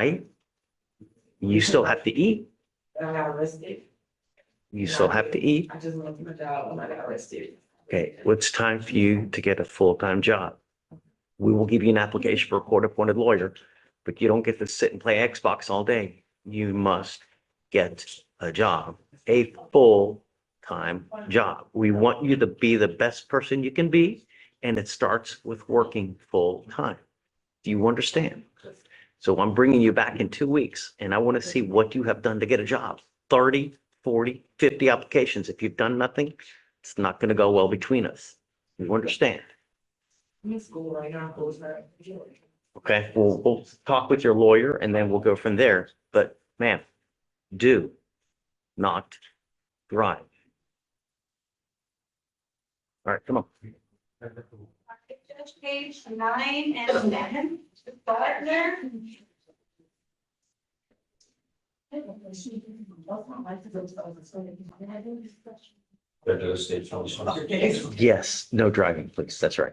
right? You still have to eat. I got arrested. You still have to eat. I just left my job when I got arrested. Okay, well, it's time for you to get a full-time job. We will give you an application for a court-appointed lawyer, but you don't get to sit and play Xbox all day. You must get a job, a full-time job. We want you to be the best person you can be, and it starts with working full-time. Do you understand? So I'm bringing you back in 2 weeks, and I want to see what you have done to get a job. 30, 40, 50 applications. If you've done nothing, it's not going to go well between us. You understand? I'm in school right now. Okay, we'll talk with your lawyer and then we'll go from there. But ma'am, do not drive. All right, come on. Judge page 9 and 10, Gardner. Yes, no driving, please. That's right.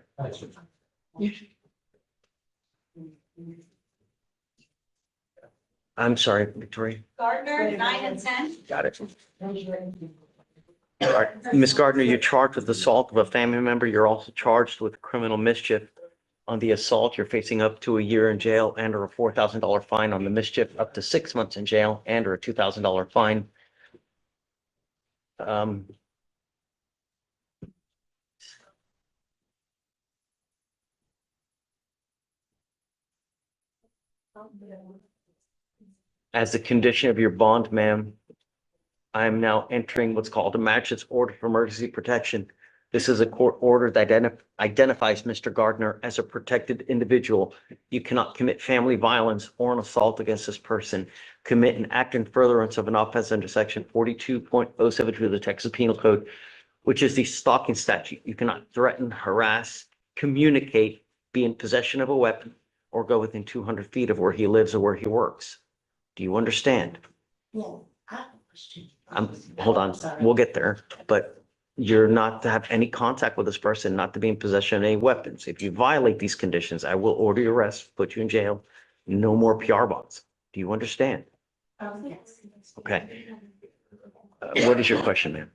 I'm sorry, Victoria. Gardner, 9 and 10. Got it. All right, Ms. Gardner, you're charged with assault of a family member. You're also charged with criminal mischief. On the assault, you're facing up to a year in jail and or a $4,000 fine. On the mischief, up to 6 months in jail and or a $2,000 fine. As a condition of your bond, ma'am, I am now entering what's called a magistrate's order for emergency protection. This is a court order that identifies Mr. Gardner as a protected individual. You cannot commit family violence or an assault against this person, commit an act in furtherance of an offense under section 42.072 of the Texas Penal Code, which is the stalking statute. You cannot threaten, harass, communicate, be in possession of a weapon, or go within 200 feet of where he lives or where he works. Do you understand? Yeah, I have a question. Hold on, we'll get there, but you're not to have any contact with this person, not to be in possession of any weapons. If you violate these conditions, I will order your arrest, put you in jail, no more PR bonds. Do you understand? Yes. Okay. What is your question, ma'am?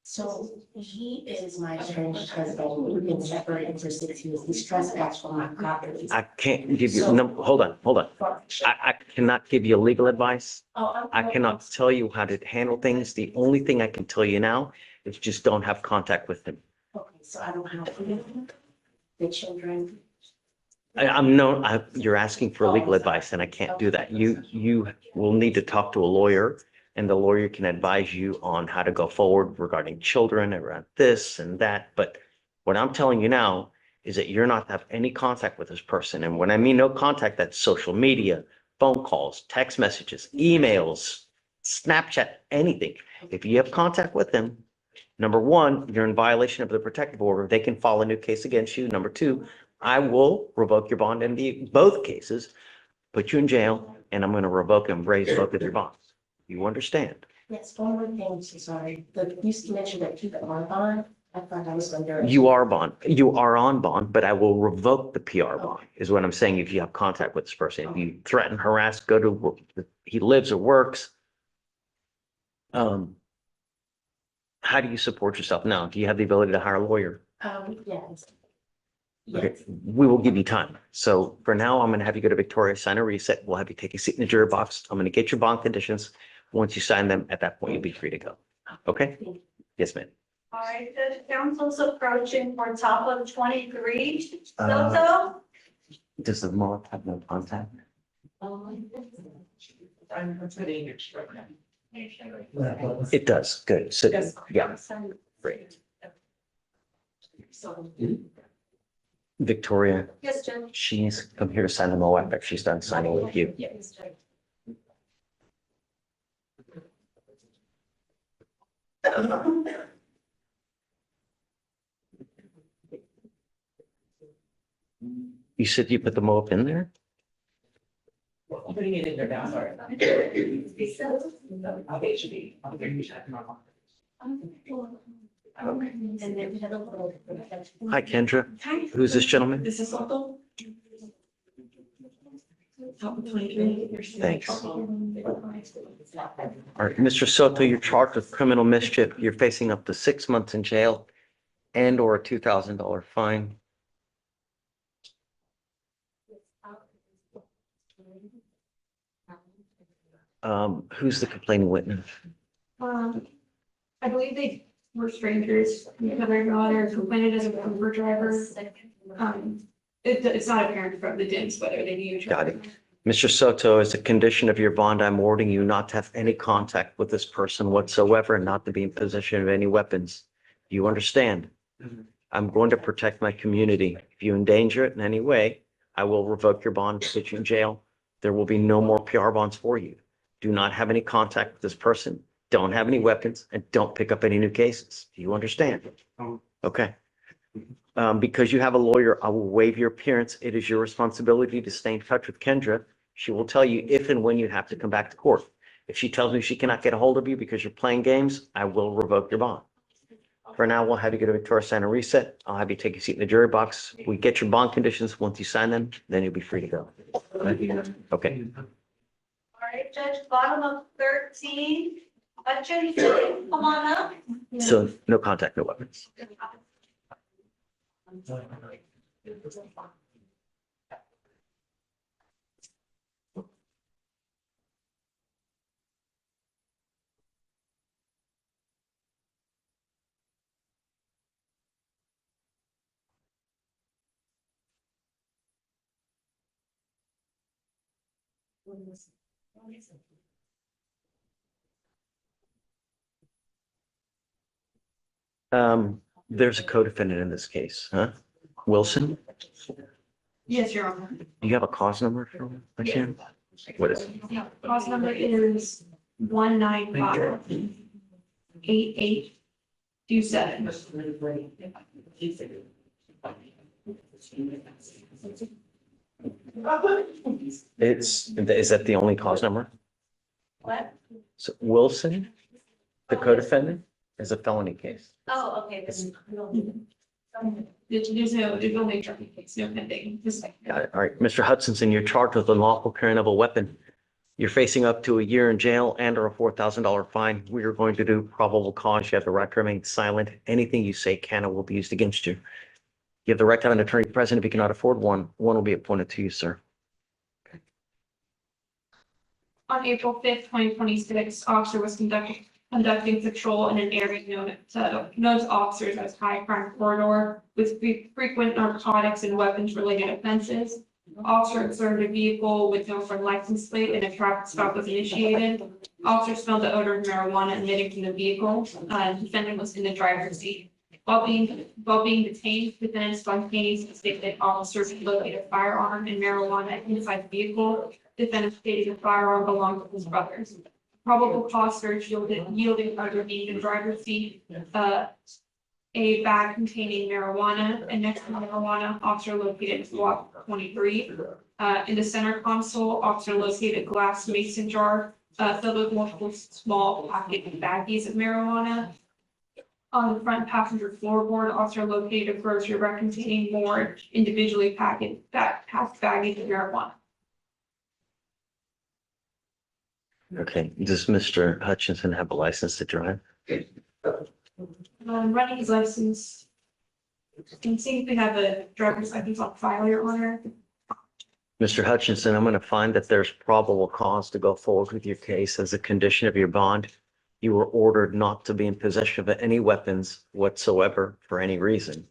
So he is my estranged husband. We've been separated for 6 years. He's trespassed on my property. I can't give you, no, hold on. I cannot give you legal advice. I cannot tell you how to handle things. The only thing I can tell you now is just don't have contact with him. Okay, so I don't have the children. You're asking for legal advice and I can't do that. You will need to talk to a lawyer and the lawyer can advise you on how to go forward regarding children, around this and that. But what I'm telling you now is that you're not to have any contact with this person. And when I mean no contact, that's social media, phone calls, text messages, emails, Snapchat, anything. If you have contact with them, number one, you're in violation of the protective order. They can file a new case against you. Number two, I will revoke your bond in both cases, put you in jail, and I'm going to revoke and raise both of your bonds. You understand? Yes, one more thing, so sorry. You mentioned that people are on bond. I thought I was under. You are on bond, but I will revoke the PR bond, is what I'm saying. If you have contact with this person, if you threaten, harass, go to where he lives or works. How do you support yourself now? Do you have the ability to hire a lawyer? Yes. Okay, Yes. we will give you time. So for now, I'm going to have you go to Victoria, sign a reset. We'll have you take a seat in the jury box. I'm going to get your bond conditions. Once you sign them, at that point, you'll be free to go. Okay? Yes, ma'am. All right, the council's approaching for top of 23. Soto? Does the mob have no contact? I'm putting it right now. It does. Good. So, Yes. yeah, great. So. Victoria, Yes, Judge. she's come here to sign the MOA after she's done signing with you. Yes, Judge. You said you put the MOA in there? I'm putting it in there now, sorry. Okay, it should be. Hi, Kendra. Who's this gentleman? This is Soto. top of 23. Thanks. All right, Mr. Soto, you're charged with criminal mischief. You're facing up to 6 months in jail and or a $2,000 fine. Who's the complaining witness? I believe they were strangers, because their daughter complained as a Uber driver. It's not apparent from the DINs whether they knew each Got other. it. Mr. Soto, as a condition of your bond, I'm ordering you not to have any contact with this person whatsoever and not to be in possession of any weapons. Do you understand? I'm going to protect my community. If you endanger it in any way, I will revoke your bond, put you in jail. There will be no more PR bonds for you. Do not have any contact with this person. Don't have any weapons and don't pick up any new cases. Do you understand? Okay. Because you have a lawyer, I will waive your appearance. It is your responsibility to stay in touch with Kendra. She will tell you if and when you have to come back to court. If she tells me she cannot get a hold of you because you're playing games, I will revoke your bond. For now, we'll have you go to Victoria Center reset. I'll have you take a seat in the jury box. We get your bond conditions. Once you sign them, then you'll be free to go. Okay. All right, Judge, bottom of 13. Judge, come on up. So no contact, no weapons. There's a co-defendant in this case, huh? Wilson, Yes, Your Honor. do you have a cause number for him? I can. What is it? Cause number is 195-8827. Is that the only cause number? What? So Wilson, the co-defendant, is a felony case. Oh, okay. There's no major case, no pending. Got it. All right, Mr. Hutchinson, you're charged with unlawful carrying of a weapon. You're facing up to a year in jail and or a $4,000 fine. We are going to do probable cause. You have the right to remain silent. Anything you say can or will be used against you. You have the right to have an attorney present. If you cannot afford one, one will be appointed to you, sir. On April 5th, 2026, officer was conducting patrol in an area known to officers as high crime corridor with frequent narcotics and weapons related offenses. Officer observed a vehicle with no front license plate and a traffic stop was initiated. Officer smelled the odor of marijuana emitting from the vehicle. Defendant was in the driver's seat. While being detained, defendant spontaneously stated that officers located a firearm and marijuana inside the vehicle. Defendant stated the firearm belonged to his brothers. Probable cause search yielded under being in the driver's seat, a bag containing marijuana, and next to marijuana, officer located Glock 23. In the center console, officer located glass mason jar filled with multiple small pocket baggies of marijuana. On the front passenger floorboard, officer located a grocery rack containing more individually packed baggies of marijuana. Okay, does Mr. Hutchinson have a license to drive? Running his license. And seeing if we have a driver's license on file, Your Honor. Mr. Hutchinson, I'm going to find that there's probable cause to go forward with your case as a condition of your bond. You were ordered not to be in possession of any weapons whatsoever for any reason.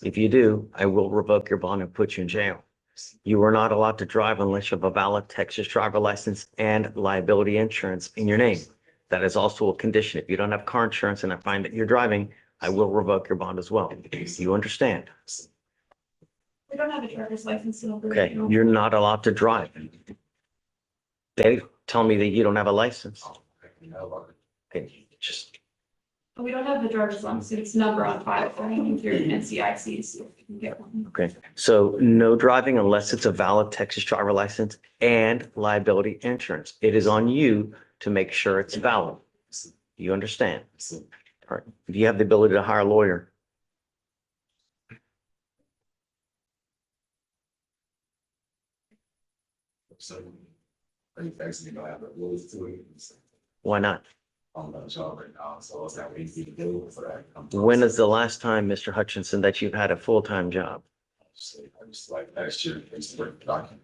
If you do, I will revoke your bond and put you in jail. You are not allowed to drive unless you have a valid Texas driver license and liability insurance in your name. That is also a condition. If you don't have car insurance and I find that you're driving, I will revoke your bond as well. You understand? We don't have a driver's license. Okay, you're not allowed to drive. They tell me that you don't have a license. Okay, just, We don't have the driver's license number on file for him through NCIC's. okay. So no driving unless it's a valid Texas driver license and liability insurance. It is on you to make sure it's valid. You understand? All right. Do you have the ability to hire a lawyer? So, are you actually gonna have the rules to it? Why not? On the job right now, so it's not easy to do for that. When is the last time, Mr. Hutchinson, that you've had a full-time job? I just like last year, it's for document.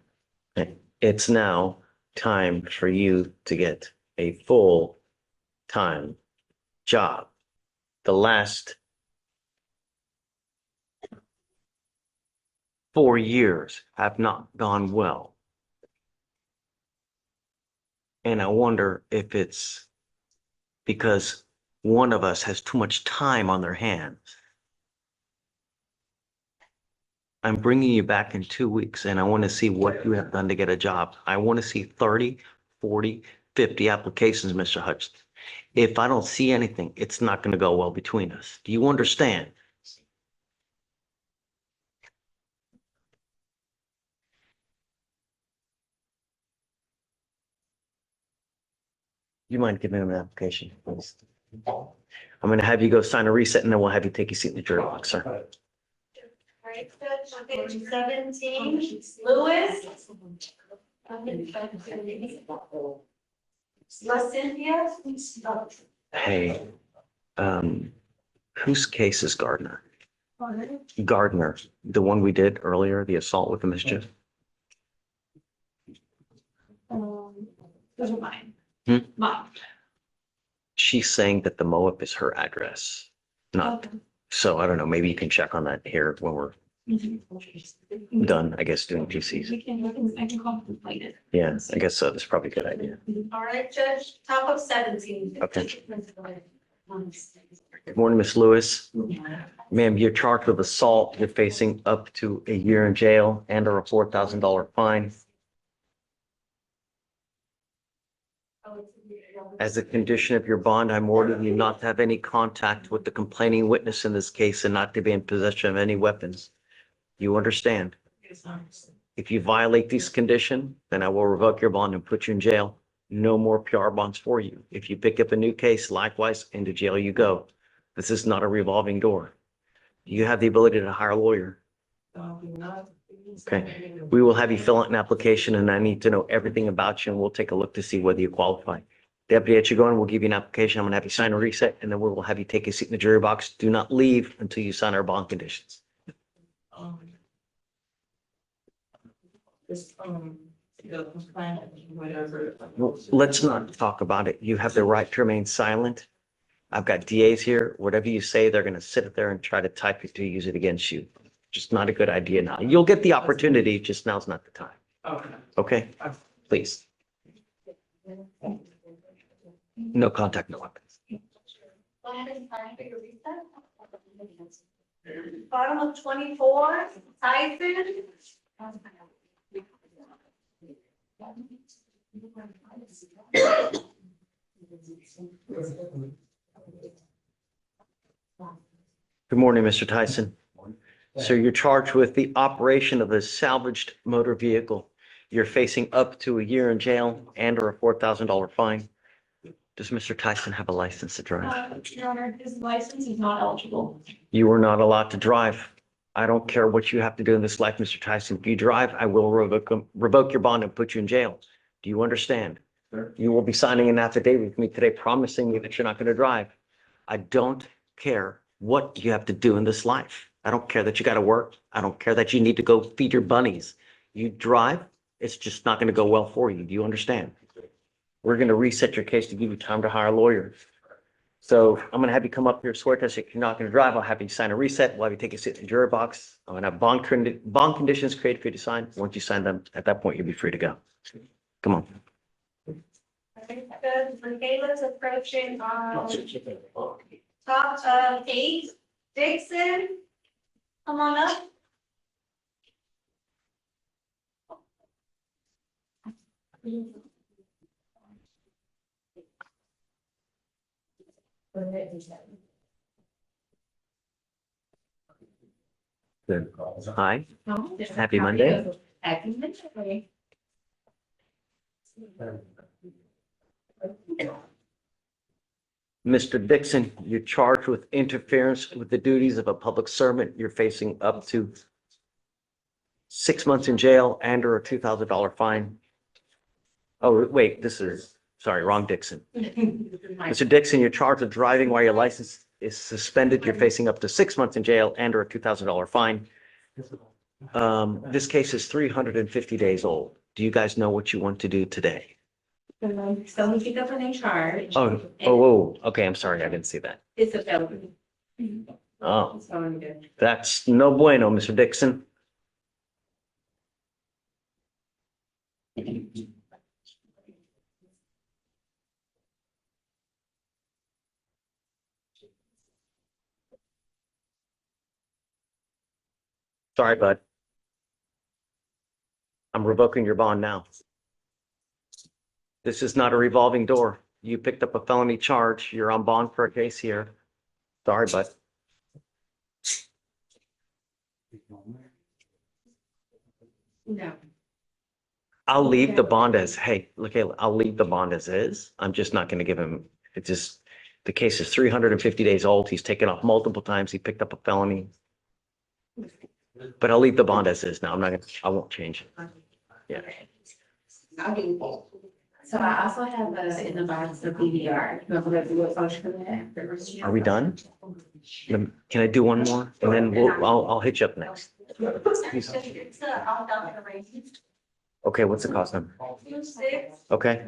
It's now time for you to get a full-time job. The last 4 years have not gone well. And I wonder if it's because one of us has too much time on their hands. I'm bringing you back in 2 weeks and I want to see what you have done to get a job. I want to see 30, 40, 50 applications, Mr. Hutchinson. If I don't see anything, it's not going to go well between us. Do you understand? You mind giving me an application, please? I'm going to have you go sign a reset and then we'll have you take a seat in the jury box, sir. All right, Judge, on page 17, Lewis. La Cynthia. Hey, whose case is Gardner? Gardner, the one we did earlier, the assault with the mischief? Those are mine. Hmm? Mine. She's saying that the Moab is her address. Not, Okay. so I don't know, maybe you can check on that here when we're Mhm. done, I guess, doing PCs. I can contemplate it. Yeah, I guess so. That's probably a good idea. All right, Judge, top of 17. Okay. Good morning, Miss Lewis. Ma'am, you're charged with assault. You're facing up to a year in jail and or a $4,000 fine. As a condition of your bond, I'm ordering you not to have any contact with the complaining witness in this case and not to be in possession of any weapons. You understand? If you violate this condition, then I will revoke your bond and put you in jail. No more PR bonds for you. If you pick up a new case, likewise, into jail you go. This is not a revolving door. You have the ability to hire a lawyer. Okay, we will have you fill out an application and I need to know everything about you and we'll take a look to see whether you qualify. Deputy, at you going, we'll give you an application. I'm gonna have you sign a reset and then we will have you take a seat in the jury box. Do not leave until you sign our bond conditions. Well, let's not talk about it. You have the right to remain silent. I've got DAs here. Whatever you say, they're gonna sit there and try to type it to use it against you. Just not a good idea now. You'll get the opportunity, just now's not the time. Okay, please. No contact, no weapons. Go ahead and sign for your reset. Bottom of 24, Tyson. Good morning, Mr. Tyson. So you're charged with the operation of a salvaged motor vehicle. You're facing up to a year in jail and or a $4,000 fine. Does Mr. Tyson have a license to drive? Your Honor, his license is not eligible. You are not allowed to drive. I don't care what you have to do in this life, Mr. Tyson. If you drive, I will revoke your bond and put you in jail. Do you understand? Sure. You will be signing an affidavit with me today promising me that you're not going to drive. I don't care what you have to do in this life. I don't care that you got to work. I don't care that you need to go feed your bunnies. You drive, it's just not going to go well for you. Do you understand? We're going to reset your case to give you time to hire a lawyer. So I'm going to have you come up here, swear test. If you're not going to drive, I'll have you sign a reset. We'll have you take a seat in the jury box. I'm going to have bond conditions created for you to sign. Once you sign them, at that point, you'll be free to go. Come on. Good. Michaela's approaching top of 8, Dixon. Come on up. Good. Hi, Happy Monday. Happy Monday. Mr. Dixon, you're charged with interference with the duties of a public servant. You're facing up to 6 months in jail and or a $2,000 fine. Oh, wait, sorry, wrong Dixon. Mr. Dixon, you're charged with driving while your license is suspended. You're facing up to 6 months in jail and or a $2,000 fine. This case is 350 days old. Do you guys know what you want to do today? So we pick up a new charge. Oh, okay, I'm sorry, I didn't see that. It's a felony. Oh, So I'm good. that's no bueno, Mr. Dixon. Sorry, bud. I'm revoking your bond now. This is not a revolving door. You picked up a felony charge. You're on bond for a case here. Sorry, bud. No. I'll leave the bond as, hey, look, I'll leave the bond as is. I'm just not going to give him, the case is 350 days old. He's taken off multiple times. He picked up a felony. But I'll leave the bond as is now. I won't change it. Yeah. So I also have in the box the BDR. You want me to do a function for that? Are we done? Can I do one more? And then I'll hit you up next. It's I'll down the range. Okay, what's the cost number? 2613 Okay,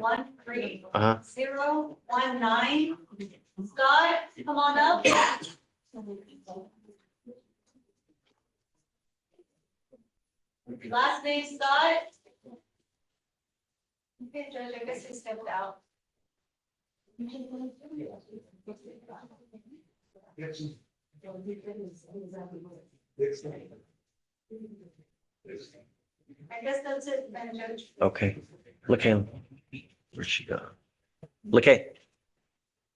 uh-huh. 019. Scott, come on up. Last name Scott. Okay, Judge, I guess he stepped out. I guess that's it, then, Judge. Okay. Look at him. Where'd she go? Look at,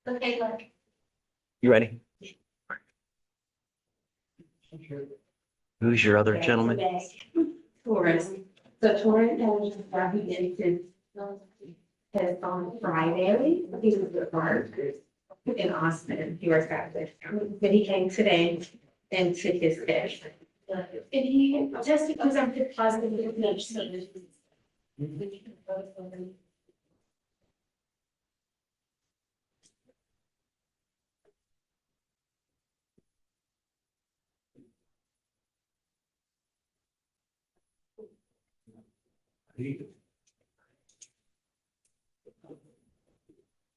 Okay, look. you ready? Who's your other gentleman? Taurus. So Taurus has been since has on Friday. He was at work in Austin. He works out there. But he came today and took his test. And he tested positive.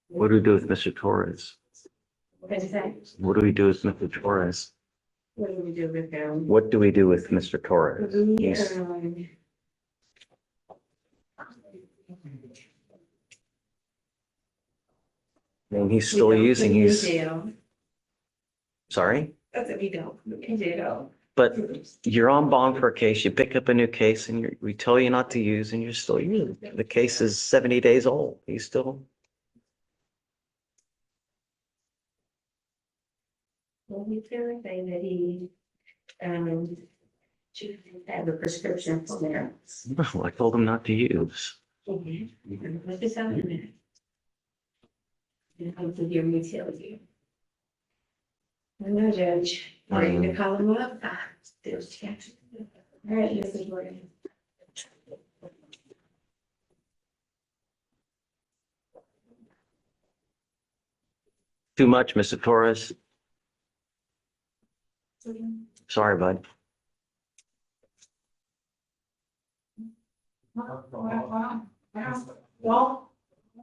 What do we do with Mr. Torres? What is that? What do we do with Mr. Torres? What do we do with him? What do we do with Mr. Torres? He's- And he's still using his, sorry? That's what we don't. We do. But you're on bond for a case, you pick up a new case and we tell you not to use and you're still using. The case is 70 days old. He's still, Well, we feel like that he, have a prescription for there. I told him not to use. What is that in there? And I to hear me tell you. I know, Judge. Ready to call him up? There's chance. All right, Mrs. Gordon. Too much, Mr. Torres. Sorry, bud. Well,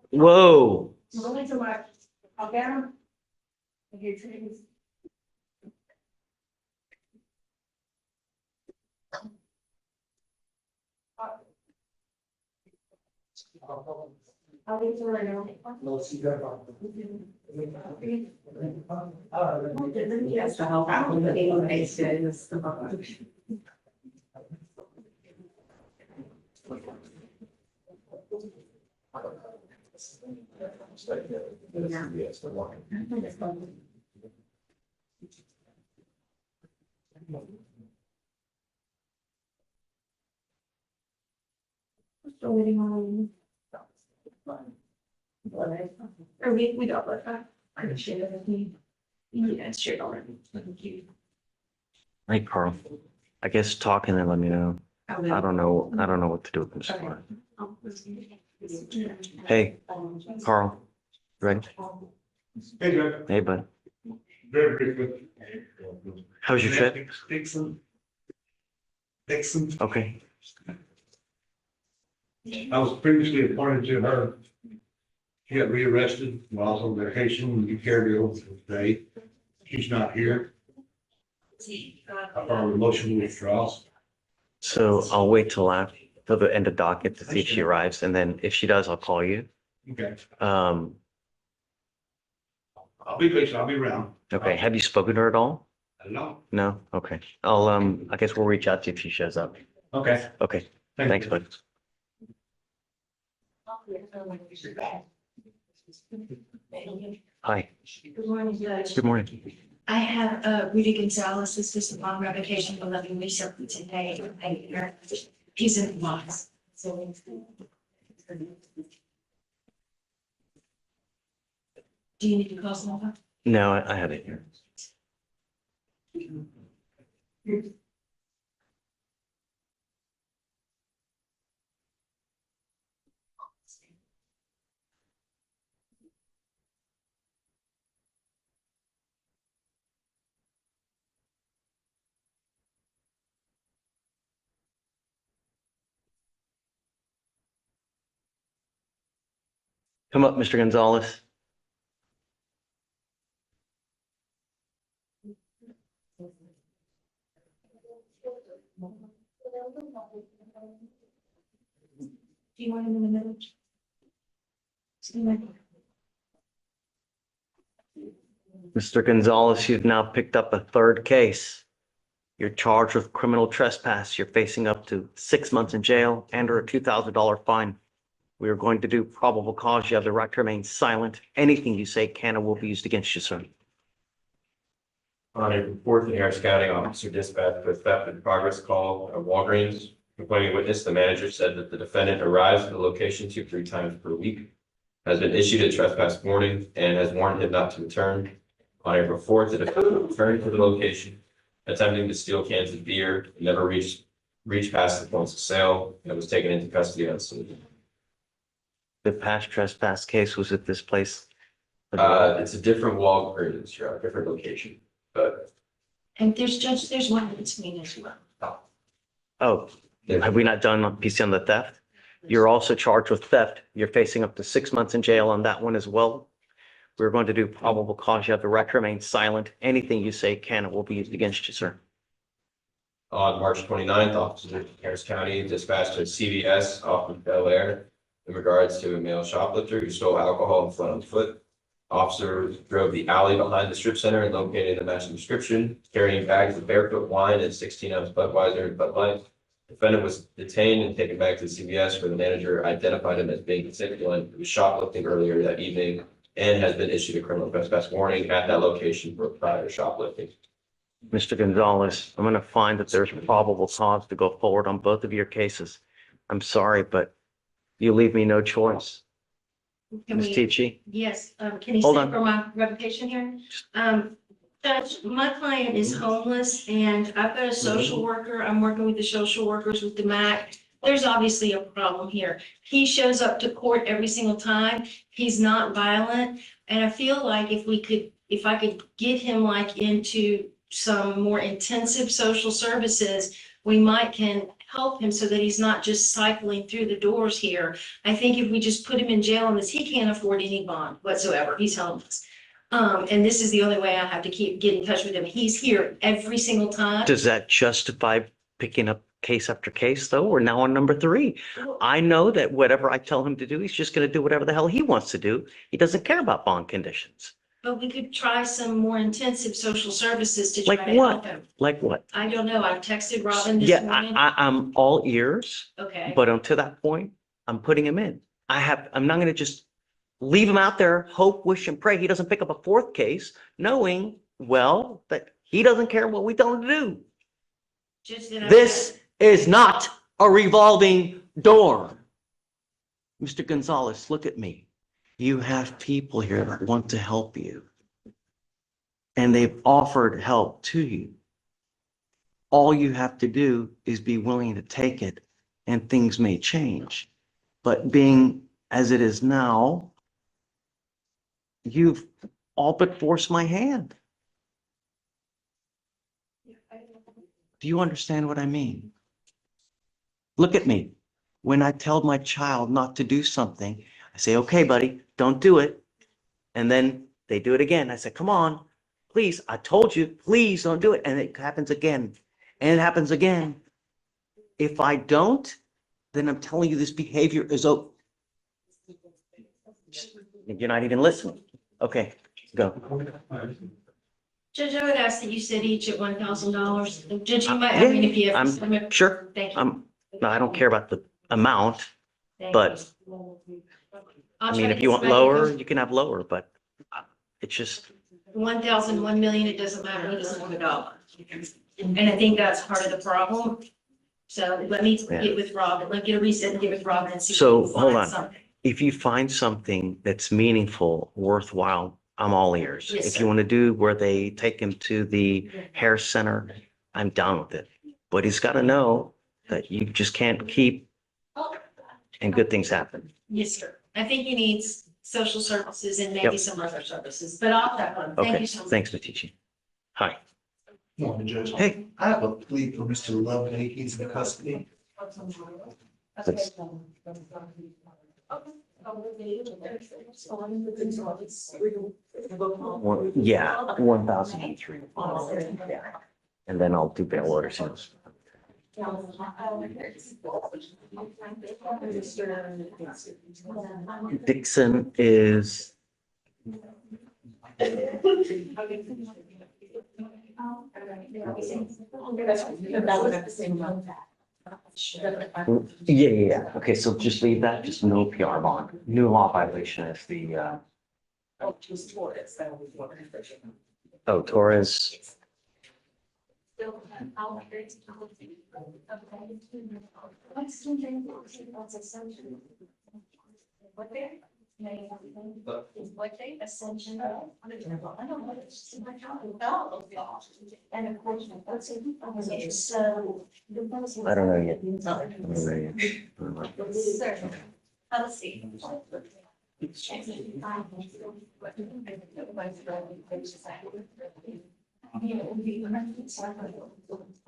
Whoa. really too much. Okay. Okay, please. I'll leave it right now. Yes, the help out with the animation is the bond. Still waiting on. Or we got like that. I can share it with me. Yeah, it's shared already. Thank you. Hey, Carl. I guess talk and then let me know. I don't know what to do with this one. Hey, Carl, ready? Hey, Jack. Hey, bud. Very briefly. How was your trip? Dixon. Okay. I was previously appointed to her. She got rearrested while I was on vacation. You carried her over today. She's not here. I filed a motion to withdraw. So I'll wait till the end of docket to see if she arrives, and then if she does, I'll call you. Okay, Um, I'll be patient. I'll be around. okay. Have you spoken to her at all? I don't know. No? Okay. I guess we'll reach out to you if she shows up. Okay. Okay. Thanks, bud. Hi. Good morning, Judge. Good morning. I have Rudy Gonzalez, this is upon revocation of 11 weeks up to today. He's in the box. So. Do you need to call someone? No, I have it here. Come up, Mr. Gonzalez. Do you want him in the middle? Mr. Gonzalez, you've now picked up a third case. You're charged with criminal trespass. You're facing up to 6 months in jail and or a $2,000 fine. We are going to do probable cause. You have the right to remain silent. Anything you say can and will be used against you, sir. On April 4th, the Harris County officer dispatched a theft in progress call at Walgreens. Complaining witness, the manager said that the defendant arrives at the location 2-3 times per week, has been issued a trespass warning, and has warned him not to return. On April 4th, the defendant returned to the location, attempting to steal cans of beer, never reached past the points of sale, and was taken into custody on scene. The past trespass case was at this place. It's a different Walgreens, you're a different location, but And there's one in between as well. Oh, have we not done a PC on the theft? You're also charged with theft. You're facing up to 6 months in jail on that one as well. We're going to do probable cause. You have the right to remain silent. Anything you say can and will be used against you, sir. On March 29th, officers in Harris County dispatched a CVS off of Bel Air in regards to a male shoplifter who stole alcohol and fled on foot. Officers drove the alley behind the strip center and located a matching description, carrying bags of barefoot wine and 16-ounce Budweiser and Bud Light. Defendant was detained and taken back to the CVS, where the manager identified him as being constituent who was shoplifting earlier that evening and has been issued a criminal trespass warning at that location for prior shoplifting. Mr. Gonzalez, I'm going to find that there's probable cause to go forward on both of your cases. I'm sorry, but you leave me no choice. Can Ms. we- Tichy, Yes, can you Hold say on. for my revocation here? Judge, my client is homeless and I've got a social worker. I'm working with the social workers with the MAC. There's obviously a problem here. He shows up to court every single time. He's not violent. And I feel like if I could get him like into some more intensive social services, we might can help him so that he's not just cycling through the doors here. I think if we just put him in jail on this, he can't afford any bond whatsoever. He's homeless. And this is the only way I have to get in touch with him. He's here every single time. does that justify picking up case after case, though? We're now on number 3. I know that whatever I tell him to do, he's just going to do whatever the hell he wants to do. He doesn't care about bond conditions. But we could try some more intensive social services to try Like to what? help him. Like what? I don't know. I texted Robin this Yeah, morning. I'm all ears, Okay. but until that point, I'm putting him in. I'm not going to just leave him out there, hope, wish, and pray he doesn't pick up a 4th case, knowing, well, that he doesn't care what we tell him to do. Just that This is not a revolving door. Mr. Gonzalez, look at me. You have people here that want to help you. And they've offered help to you. All you have to do is be willing to take it, and things may change. But being as it is now, you've all but forced my hand. Do you understand what I mean? Look at me. When I tell my child not to do something, I say, okay, buddy, don't do it. And then they do it again. I say, come on, please, I told you, please don't do it. And it happens again. And it happens again. If I don't, then I'm telling you this behavior is you're not even listening. Okay, go. Judge, I would ask that you set each at $1,000. Judge, you might have any I'm PF. sure. Thank you. No, I don't care about the amount. Thank but- you. I I'll mean, try if to you get want somebody to lower, come- you can have lower, but it's just, 1,000, 1 million, it doesn't matter, he doesn't want a dollar. And I think that's part of the problem. So let me get with Robin, let me get a reset and get with Robin and see. if So, we can hold find on. something. if you find something that's meaningful, worthwhile, I'm all ears. Yes, If sir. you want to do where they take him to the hair center, I'm down with it. But he's got to know that you just can't keep and good things happen. Yes, sir. I think he needs social services and maybe Yep. some other services, but I'll have one. Thank Okay, you so much. thanks, Matici. Hi. Morning, Judge. Hey. I have a plea for Mr. Loveday. He's in custody. Yeah, 1,003. And then I'll do bail orders. Dixon is. Yeah. Okay, so just leave that, just no PR bond. New law violation is the, oh, Torres. What they ascension. I don't know. It's my child. And of course, so. I don't know yet. I don't know yet. Sir, let's see.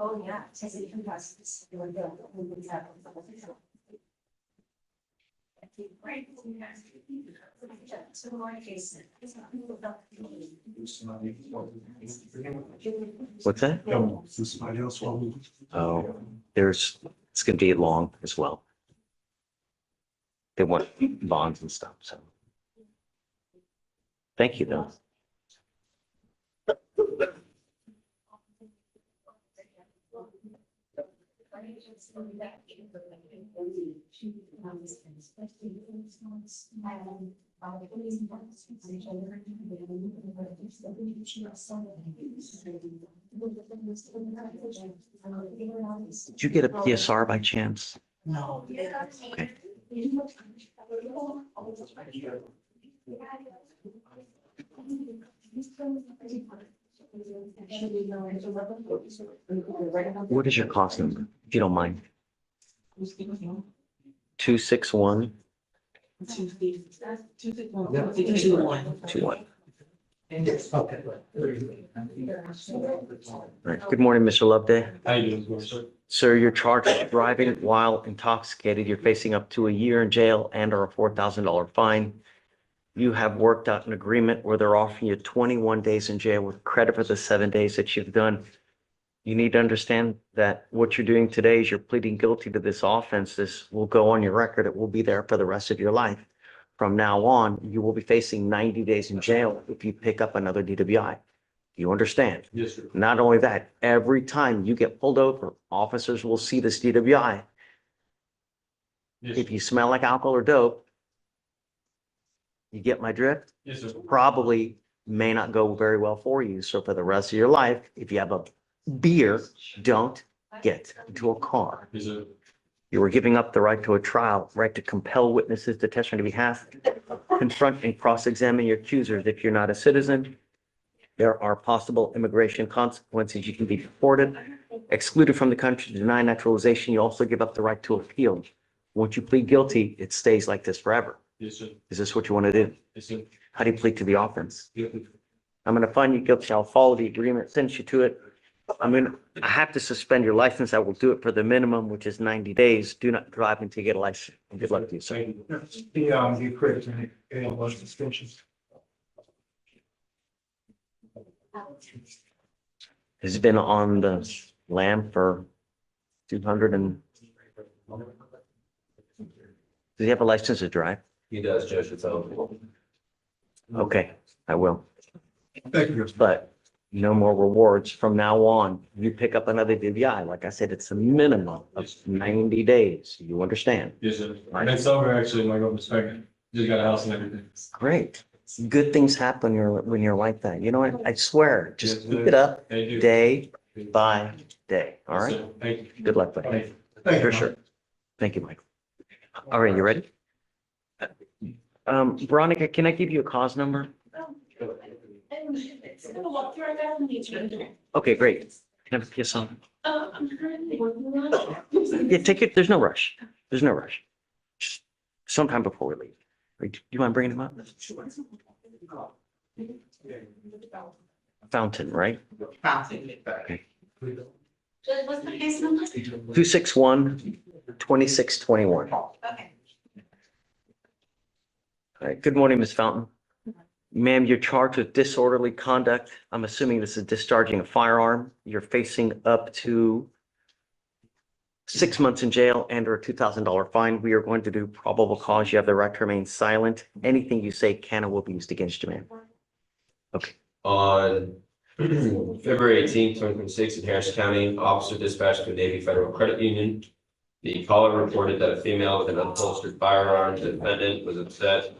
Oh, yeah. Two more cases. What's that? No, somebody else will. Oh, it's gonna be long as well. They want bonds and stuff, so. Thank you, though. Did you get a PSR by chance? No. Okay. What is your cost number, if you don't mind? 26121. Okay. Right. Good morning, Mr. Loveday. How you doing, sir? Sir, you're charged with driving while intoxicated. You're facing up to a year in jail and or a $4,000 fine. You have worked out an agreement where they're offering you 21 days in jail with credit for the 7 days that you've done. You need to understand that what you're doing today is you're pleading guilty to this offense. This will go on your record. It will be there for the rest of your life. From now on, you will be facing 90 days in jail if you pick up another DWI. You understand? Yes, sir. Not only that, every time you get pulled over, officers will see this DWI. Yes, If you smell like alcohol or dope, you get my drift? yes, sir. Probably may not go very well for you. So for the rest of your life, if you have a beer, don't get into a car. Yes, sir. You were giving up the right to a trial, right to compel witnesses to testify on your behalf, confront and cross-examine your accusers. If you're not a citizen, there are possible immigration consequences. You can be deported, excluded from the country, denied naturalization. You also give up the right to appeal. Once you plead guilty, it stays like this forever. Yes, sir. Is this what you want to do? Yes, sir. How do you plead to the offense? I'm gonna find you guilty. I'll follow the agreement, send you to it. I have to suspend your license. I will do it for the minimum, which is 90 days. Do not drive until you get a license. Good luck to you, sir. You correct me, and was suspensions. Has been on the lam for 200 and. Does he have a license to drive? He does, Judge, it's eligible. Okay, I will. Thank you. But no more rewards from now on. You pick up another DVI, like I said, it's a minimum of 90 days. You understand? Yes, sir. Next summer, actually, my girlfriend's pregnant. Just got a house and everything. Great. Good things happen when you're like that. You know what? I swear, just Yes, keep sir. it up Thank you. day by day. All Yes, right? sir. Thank you. Good luck, buddy. Thank you. Thank you. For sure. Thank you, Michael. All right, you ready? Veronica, can I give you a cause number? Okay, great. Can I have a kiss on? I'm currently working on it. Yeah, take it. There's no rush. There's no rush. Just sometime before we leave. Do you mind bringing him up? Fountain, right? Okay. Judge, what's the case number? 261-2621. All Okay. right. Good morning, Ms. Fountain. Ma'am, you're charged with disorderly conduct. I'm assuming this is discharging a firearm. You're facing up to 6 months in jail and or a $2,000 fine. We are going to do probable cause. You have the right to remain silent. Anything you say can and will be used against you, ma'am. On February 18th, 2026, in Harris County, officer dispatched to a Navy Federal Credit Union. The caller reported that a female with an unholstered firearm, the defendant, was upset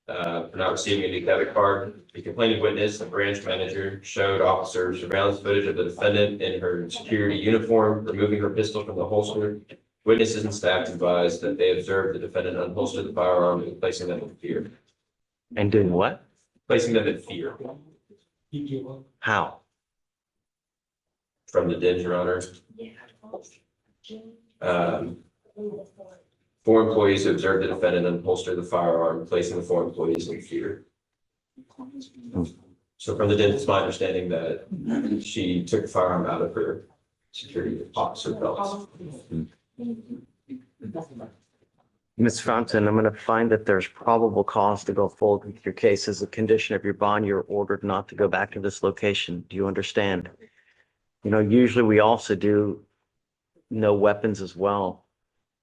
for not receiving a new debit card. The complaining witness, the branch manager, showed officers surveillance footage of the defendant in her security uniform, removing her pistol from the holster. Witnesses and staff advised that they observed the defendant unholster the firearm and placing them in fear. And doing what? Placing them in fear How? from the den, Your Honor. Four employees who observed the defendant unholster the firearm, placing the four employees in fear. So from the den, it's my understanding that she took the firearm out of her security officer belt. Ms. Fountain, I'm going to find that there's probable cause to go forward with your case. As a condition of your bond, you're ordered not to go back to this location. Do you understand? You know, usually we also do no weapons as well.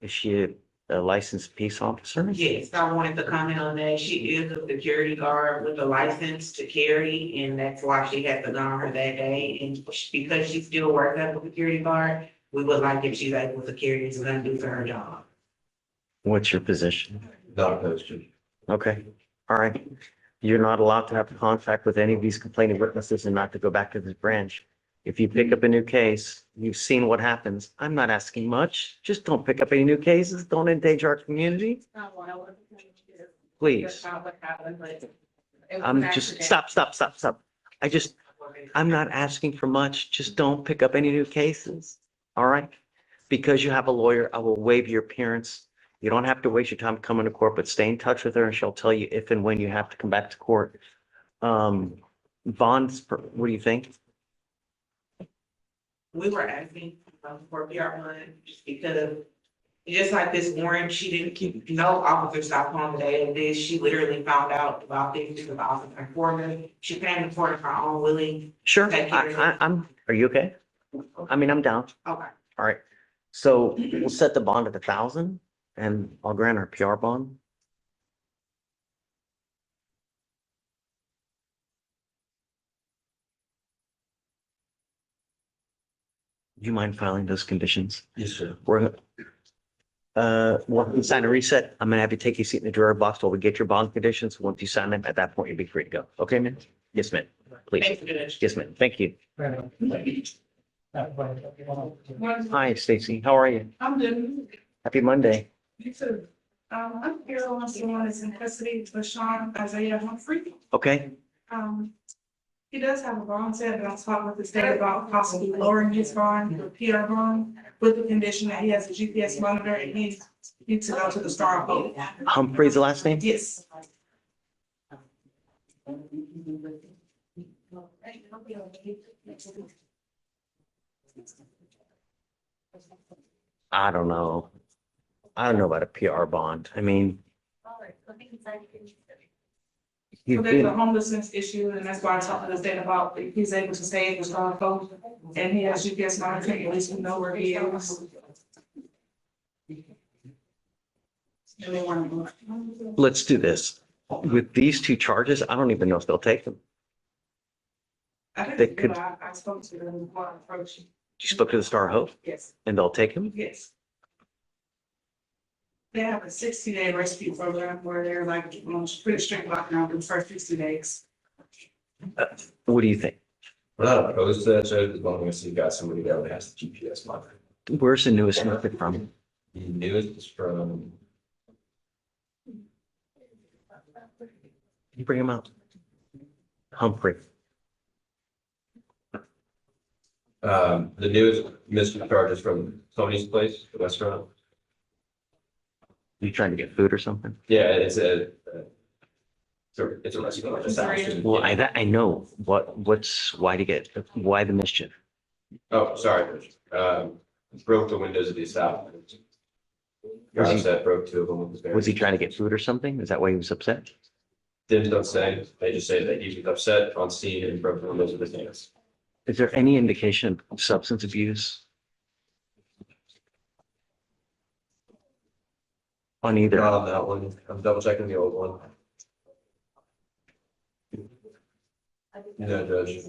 Is she a licensed peace officer? Yes, I wanted to comment on that. She is a security guard with a license to carry, and that's why she had the gun on her that day. And because she still works as a security guard, we would like if she's able to carry this gun due to her job. What's your position? Not opposed to. Okay, all right. You're not allowed to have contact with any of these complaining witnesses and not to go back to this branch. If you pick up a new case, you've seen what happens. I'm not asking much. Just don't pick up any new cases. Don't endanger our community. Please. I'm just, stop. I'm not asking for much. Just don't pick up any new cases. All right? Because you have a lawyer, I will waive your appearance. You don't have to waste your time coming to court, but stay in touch with her and she'll tell you if and when you have to come back to court. Bonds, what do you think? We were asking for a PR one just because, just like this warrant, she didn't keep, no officer stopped on the day of this. She literally found out about this because the officer informed her. She came to court of her own willing. Sure, Thank you. are you okay? I mean, I'm down. Okay. All right. So we'll set the bond at 1,000 and I'll grant our PR bond. Do you mind filing those conditions? Yes, sir. We're, once we sign a reset, I'm gonna have you take your seat in the drawer box while we get your bond conditions. Once you sign them, at that point, you'll be free to go. Okay, ma'am? Yes, ma'am. Please. Thanks, Judge. Yes, ma'am. Thank you. Hi, Stacy. How are you? I'm good. Happy Monday. Me too. I'm here on someone is in custody, Sean Isaiah Humphrey. Okay, He does have a bond set, and I'll talk with the state about possibly lowering his bond, the PR bond. with the condition that he has a GPS monitor and he needs to go to the Star Hope. Humphrey's the last name? Yes. I don't know. I don't know about a PR bond. I mean, So you've there's a been, homelessness issue, and that's why I talked to the state about if he's able to stay in the Star Hope and he has GPS monitoring, at least we know where he is. And they want to move. let's do this. With these two charges, I don't even know if they'll take them. I think, They could- I spoke to them before I approached you. You spoke to the Star Hope Yes, and they'll take him? yes. They have a 60-day rescue program where they're like on pretty strict lockdown for the first 60 days. What do you think? We're not opposed to that, Judge, as long as you got somebody there that has the GPS monitor. Where's the newest snippet from? The newest is from, You bring him out. Humphrey. the newest mischief charges from Tony's Place, the restaurant. You trying to get food or something? Yeah, it's a restaurant. Just out. Well, I know. Why the mischief? Oh, sorry. Broke the windows of the establishment. Got upset, broke two of them. Was he trying to get food or something? Is that why he was upset? Don't say, they just say that he was upset on scene and broke the windows of his hands. Is there any indication of substance abuse? On either? Not on that one. I'm double checking the old one. No, Judge.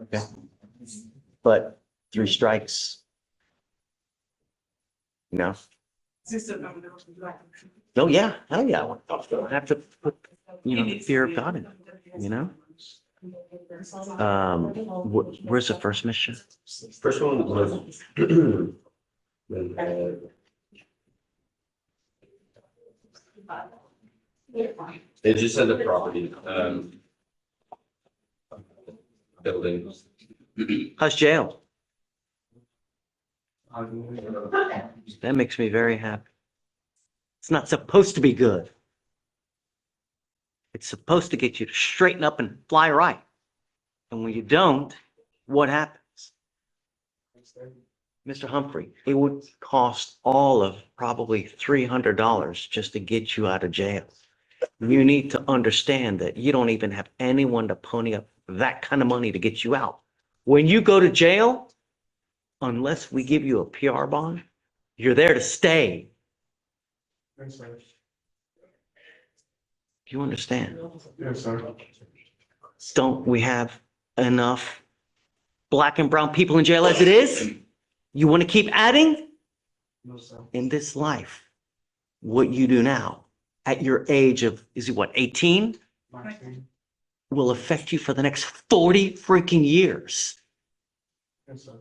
Okay. But 3 strikes. No? Oh, yeah, hell yeah. I have to put, the fear of God in it, you know? Where's the first mission? First one was. It just said the property, building. How's jail? That makes me very happy. It's not supposed to be good. It's supposed to get you to straighten up and fly right. And when you don't, what happens? Mr. Humphrey, it would cost all of probably $300 just to get you out of jail. You need to understand that you don't even have anyone to pony up that kind of money to get you out. When you go to jail, unless we give you a PR bond, you're there to stay. Yes, sir. Do you understand? Yes, sir. Don't we have enough black and brown people in jail as it is? You want to keep adding? No, sir. In this life, what you do now at your age of, is it what, 18? 19. Will affect you for the next 40 freaking years. Yes, sir.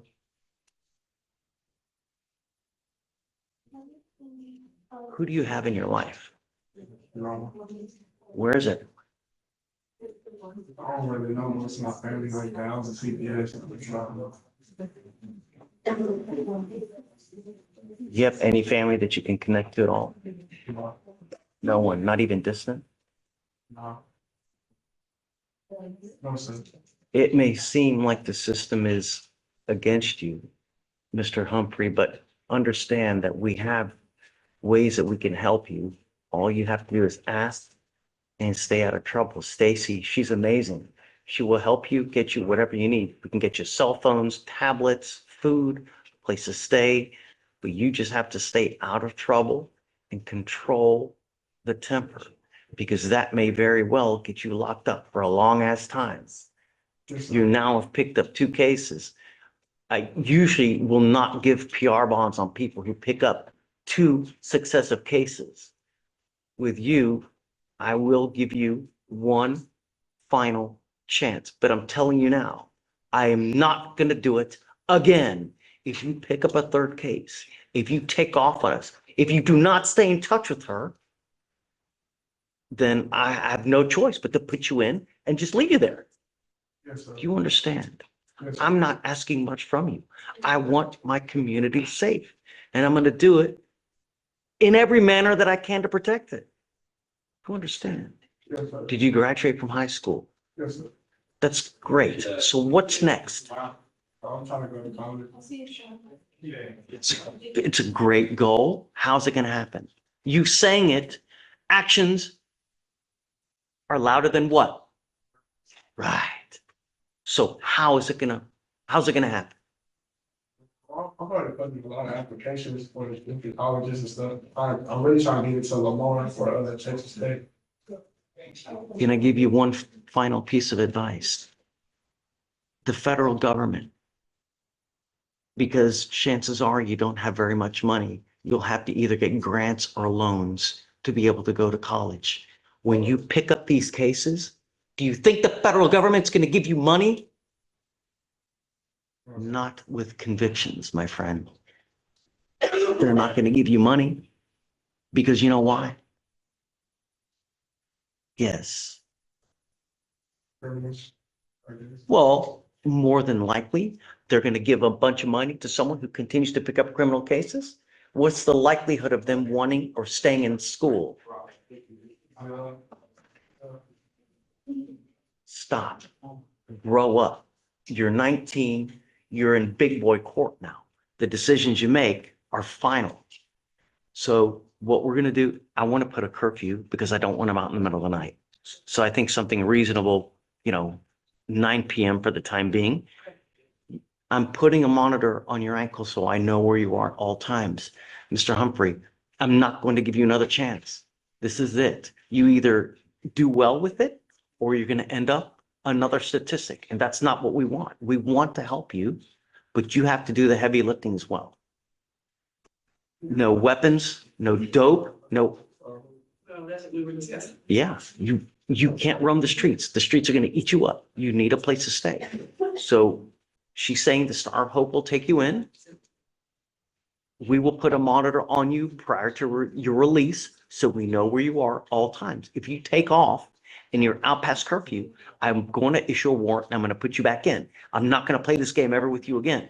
Who do you have in your life? No, Where is it? I don't really know what's my family like that. I was a CPS. Do you have any family that you can connect to at all? No, No one, not even distant? no. No, sir. It may seem like the system is against you, Mr. Humphrey, but understand that we have ways that we can help you. All you have to do is ask and stay out of trouble. Stacy, she's amazing. She will help you, get you whatever you need. We can get you cell phones, tablets, food, place to stay, but you just have to stay out of trouble and control the temper, because that may very well get you locked up for a long ass time. Yes, sir. You now have picked up 2 cases. I usually will not give PR bonds on people who pick up 2 successive cases. With you, I will give you 1 final chance, but I'm telling you now, I am not going to do it again. If you pick up a 3rd case, if you take off on us, if you do not stay in touch with her, then I have no choice but to put you in and just leave you there. Yes, sir. Do you understand? Yes, sir. I'm not asking much from you. I want my community safe, and I'm going to do it in every manner that I can to protect it. You understand? Yes, sir. Did you graduate from high school? Yes, sir. That's great. So what's next? I'm trying to go to college. Yeah. It's a great goal. How's it going to happen? You saying it, actions are louder than what? Right. So how's it going to happen? I'm already putting in a lot of applications for the different colleges and stuff. I'm really trying to get into Lamar for Texas State. Can I give you one final piece of advice? The federal government, because chances are you don't have very much money, you'll have to either get grants or loans to be able to go to college. When you pick up these cases, do you think the federal government's going to give you money? Not with convictions, my friend. They're not going to give you money because you know why? Yes. Criminals, I guess. Well, more than likely, they're going to give a bunch of money to someone who continues to pick up criminal cases. What's the likelihood of them wanting or staying in school? Uh, Stop. Grow up. You're 19. You're in big boy court now. The decisions you make are final. So what we're going to do, I want to put a curfew because I don't want them out in the middle of the night. So I think something reasonable, 9 p.m. for the time being. I'm putting a monitor on your ankle so I know where you are at all times. Mr. Humphrey, I'm not going to give you another chance. This is it. You either do well with it or you're going to end up another statistic. And that's not what we want. We want to help you, but you have to do the heavy lifting as well. No weapons, no dope, no. So that's what we were discussing. Yeah, you can't roam the streets. The streets are going to eat you up. You need a place to stay. So she's saying the Star of Hope will take you in. We will put a monitor on you prior to your release so we know where you are all times. If you take off and you're out past curfew, I'm going to issue a warrant and I'm going to put you back in. I'm not going to play this game ever with you again.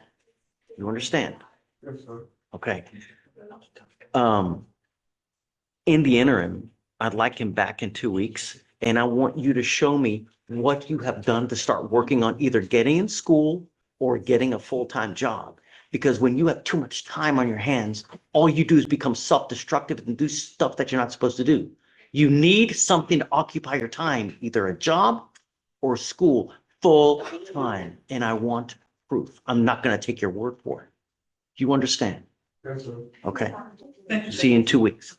You understand? yes, sir. Okay. In the interim, I'd like him back in 2 weeks, and I want you to show me what you have done to start working on either getting in school or getting a full-time job. Because when you have too much time on your hands, all you do is become self-destructive and do stuff that you're not supposed to do. You need something to occupy your time, either a job or school, full time. And I want proof. I'm not going to take your word for it. You understand? Yes, sir. Okay. Thank you. See you in 2 weeks.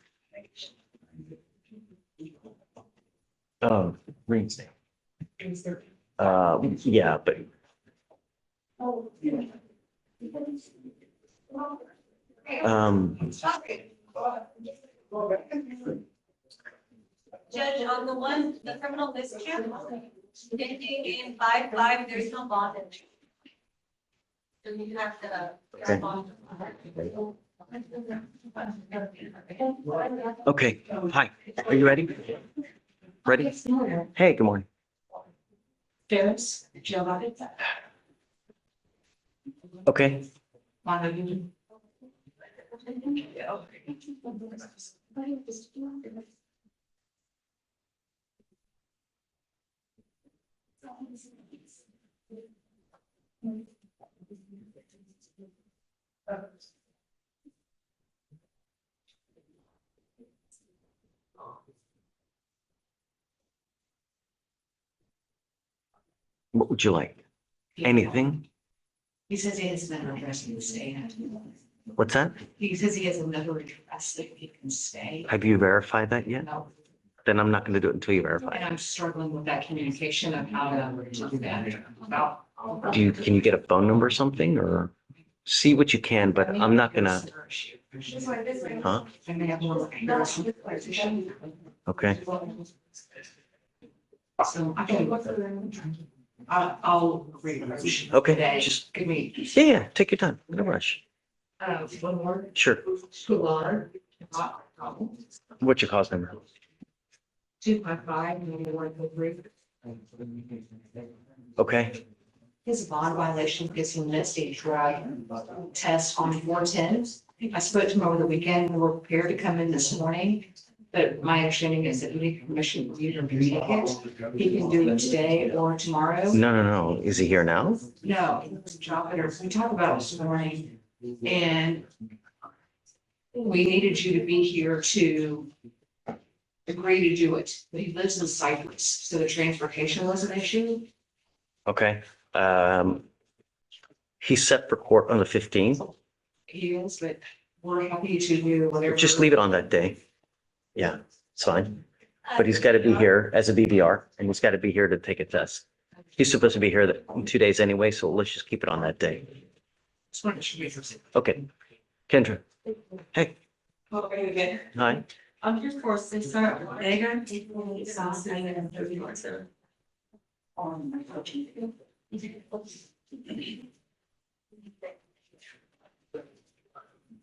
Wednesday. Yeah, but Judge, on the criminal mischief, ending in 5/5, there's no bond in there. So you have to. okay. Hi. Are you ready? Ready? Hey, good morning. Ferris, jail audit. Okay. What would you like? Anything? He says he has another address he can stay at. What's that? He says he has another address that he can stay. Have you verified that yet? No, Then I'm not going to do it until you verify and it. I'm struggling with that communication of how to do that about. Can you get a phone number or something or see what you can, but I'm not gonna, huh? I may have more embarrassing position. Okay. So I can. I'll read a motion. Okay, Today. just- Give me. Yeah, take your time. No rush. One more. Sure. Pular. What's your cause number? 255, maybe 1 3. Okay, His bond violation gives him an state drug test on 410. I spoke to him over the weekend. We were prepared to come in this morning. But my understanding is that we need permission for you to retake it. He can do it today or tomorrow. no. Is he here now? No, we talked about it this morning and we needed you to be here to agree to do it. But he lives in Cyprus, so the transportation was an issue. Okay. He's set for court on the 15th. He is, but we're happy to do whatever. Just leave it on that day. Yeah, it's fine. But he's got to be here as a BBR and he's got to be here to take a test. He's supposed to be here in 2 days anyway, so let's just keep it on that day. Just wanted to be for- Okay. Kendra. Hey, Okay, again, hi. I'm here for Sister Ortega.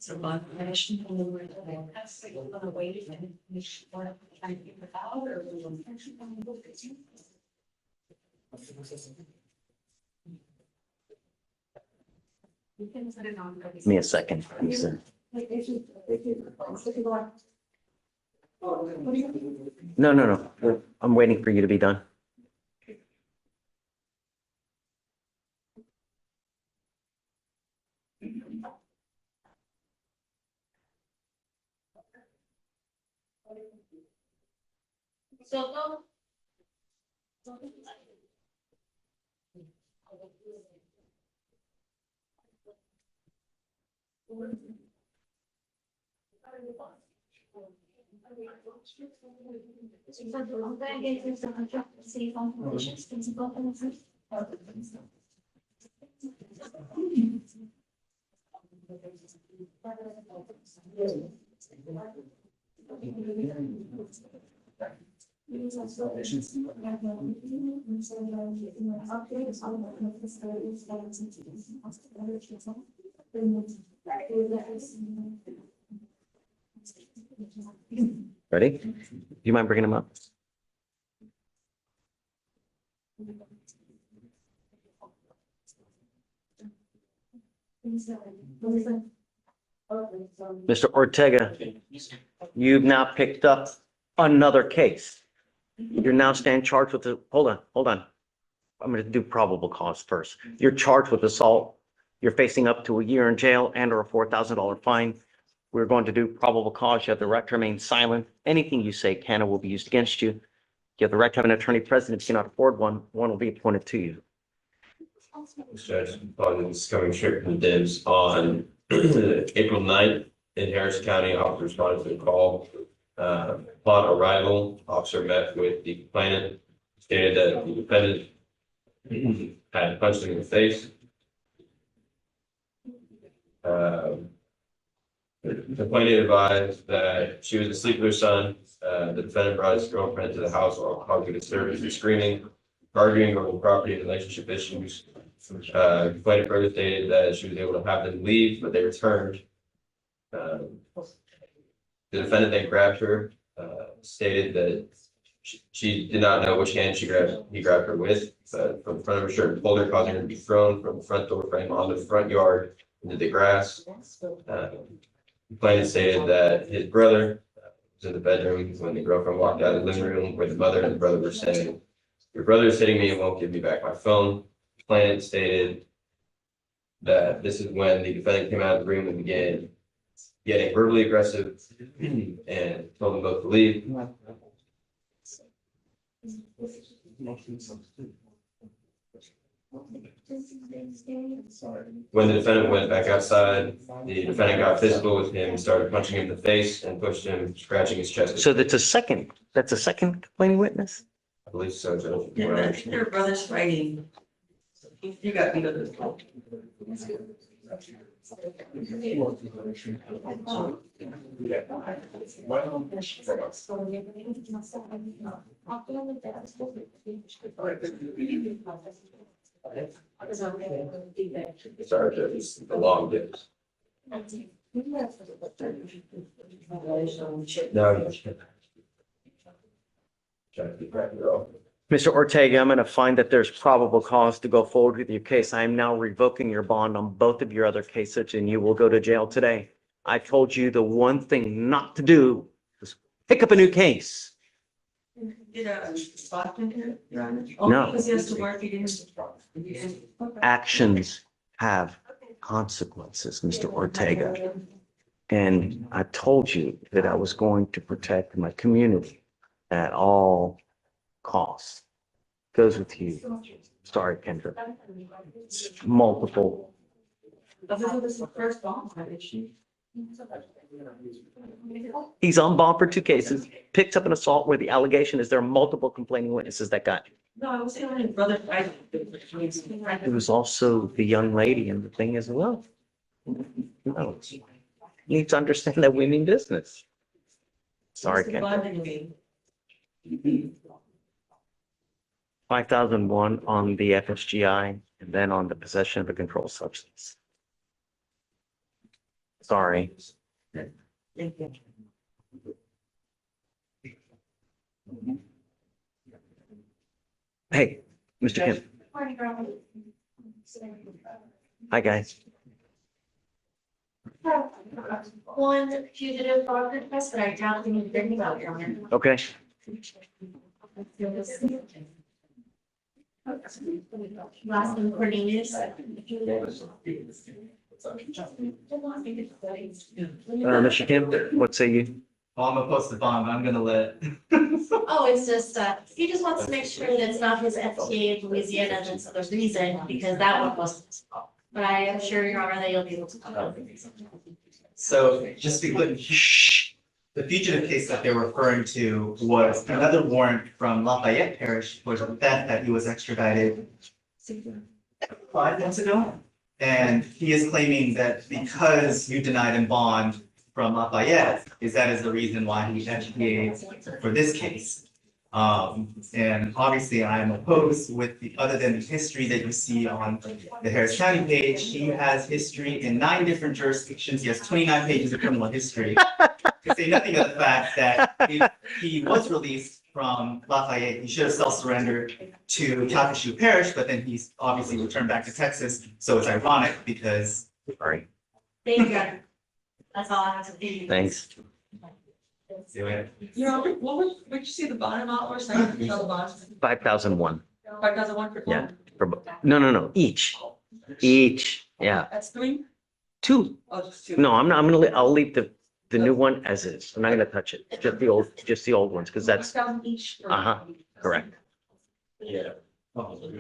So bond violation. That's like on the way to finish. Trying to get it out or. Give me a second. No. I'm waiting for you to be done. So, Ready? Do you mind bringing them up? Mr. Ortega, you've now picked up another case. You're now stand charged with the, hold on. I'm going to do probable cause first. You're charged with assault. You're facing up to a year in jail and or a $4,000 fine. We're going to do probable cause. You have the right to remain silent. Anything you say can and will be used against you. You have the right to have an attorney present. If you cannot afford one will be appointed to you. Judge, is coming straight from dibs on April 9th in Harris County. Officer responded to the call. Upon arrival, officer met with the complainant, stated that the defendant had punched him in the face. The complainant advised that she was asleep with her son. The defendant brought his girlfriend to the house while causing disturbance and screaming, arguing over property and relationship issues. Complainant further stated that she was able to have them leave, but they returned. The defendant then grabbed her, stated that she did not know which hand he grabbed her with, but from the front of her shirt and pulled her, causing her to be thrown from the front door frame on the front yard into the grass. Complainant stated that his brother was in the bedroom when the girlfriend walked out of the living room where the mother and the brother were saying, "Your brother is hitting me and won't give me back my phone." Complainant stated that this is when the defendant came out of the room and began getting verbally aggressive and told them both to leave. When the defendant went back outside, the defendant got physical with him, started punching him in the face and pushed him, scratching his chest. So that's a second complaining witness? I believe so, Judge. Their brothers fighting. You got me to this. Sorry, Judge, it's the long dips. No. Trying to keep track of it all. Mr. Ortega, I'm going to find that there's probable cause to go forward with your case. I am now revoking your bond on both of your other cases and you will go to jail today. I told you the one thing not to do was pick up a new case. Did a spot in here, Your Honor? No. Because he has to work again. Actions have consequences, Mr. Ortega. And I told you that I was going to protect my community at all costs. Goes with you. Sorry, Kendra. Multiple. This is the first bond, right? He's on bond for 2 cases, picks up an assault where the allegation is there are multiple complaining witnesses that got you. No, I was saying my brother. It was also the young lady and the thing as well. No. You need to understand that we mean business. Sorry, Kendra. 5,001 on the FSGI and then on the possession of a controlled substance. Sorry. Thank you. Hey, Mr. Kim. Hi, guys. One fugitive fraud request, but I doubt they need to about your honor. Okay. Last one, Cornelius. Mr. Kim, what say you? Well, I'm gonna post the bond, but I'm gonna let. Oh, it's just, he just wants to make sure that it's not his FTA in Louisiana, that's the reason, because that one wasn't his fault. But I am sure, Your Honor, that you'll be able to cover the reason. So just to be clear, the fugitive case that they're referring to was another warrant from Lafayette Parish for the theft that he was extradited 5 months ago. And he is claiming that because you denied him bond from Lafayette, that is the reason why he FTA'd for this case. And obviously I am opposed with the, other than the history that you see on the Harris County page, he has history in 9 different jurisdictions. He has 29 pages of criminal history. To say nothing of the fact that if he was released from Lafayette, he should have self-surrendered to Calcasieu Parish, but then he's obviously returned back to Texas. So it's ironic because. Sorry. Thank you, Your Honor. That's all I have to say. Thanks. Your Honor, would you see the bond amount or second, the bond? 5,001. 5,001 for. Yeah. No. Each. Yeah. That's 3? 2. Oh, just 2. No, I'm not. I'll leave the new one as is. I'm not gonna touch it. Just the old ones, because that's, 5,000 each. correct. Yeah.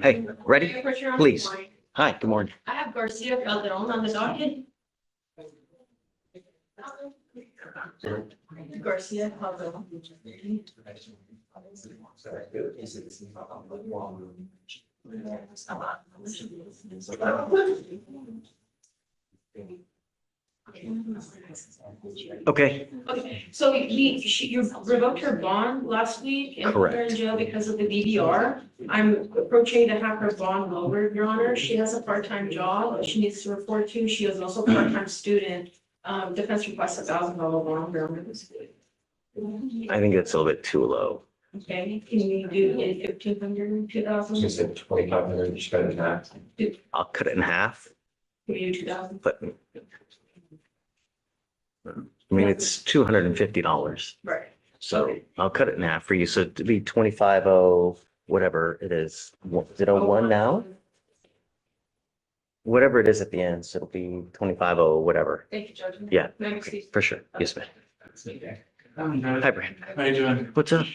Hey, ready? Please. Hi, good morning. I have Garcia Calderon on the docket. Garcia Calderon. Okay, Okay, so you revoked her bond last week and put her in Correct. jail because of the DVR. I'm approaching to have her bond lowered, Your Honor. She has a part-time job that she needs to report to. She is also a part-time student. Defense requests $1,000 bond, Your Honor. I think it's a little bit too low. Okay, can you do it 1,500, 2,000? You said 2,500, you spent it half. I'll cut it in half, Can you do 2,000? but I mean, it's $250. Right. So I'll cut it in half for you. So to be 25.0, whatever it is. Is it 01 now? Whatever it is at the end, so it'll be 25.0, whatever. Thank you, Judge. Yeah, May I okay, proceed? for sure. Yes, ma'am. I'm good. Hi, Brandon. How you doing? What's up?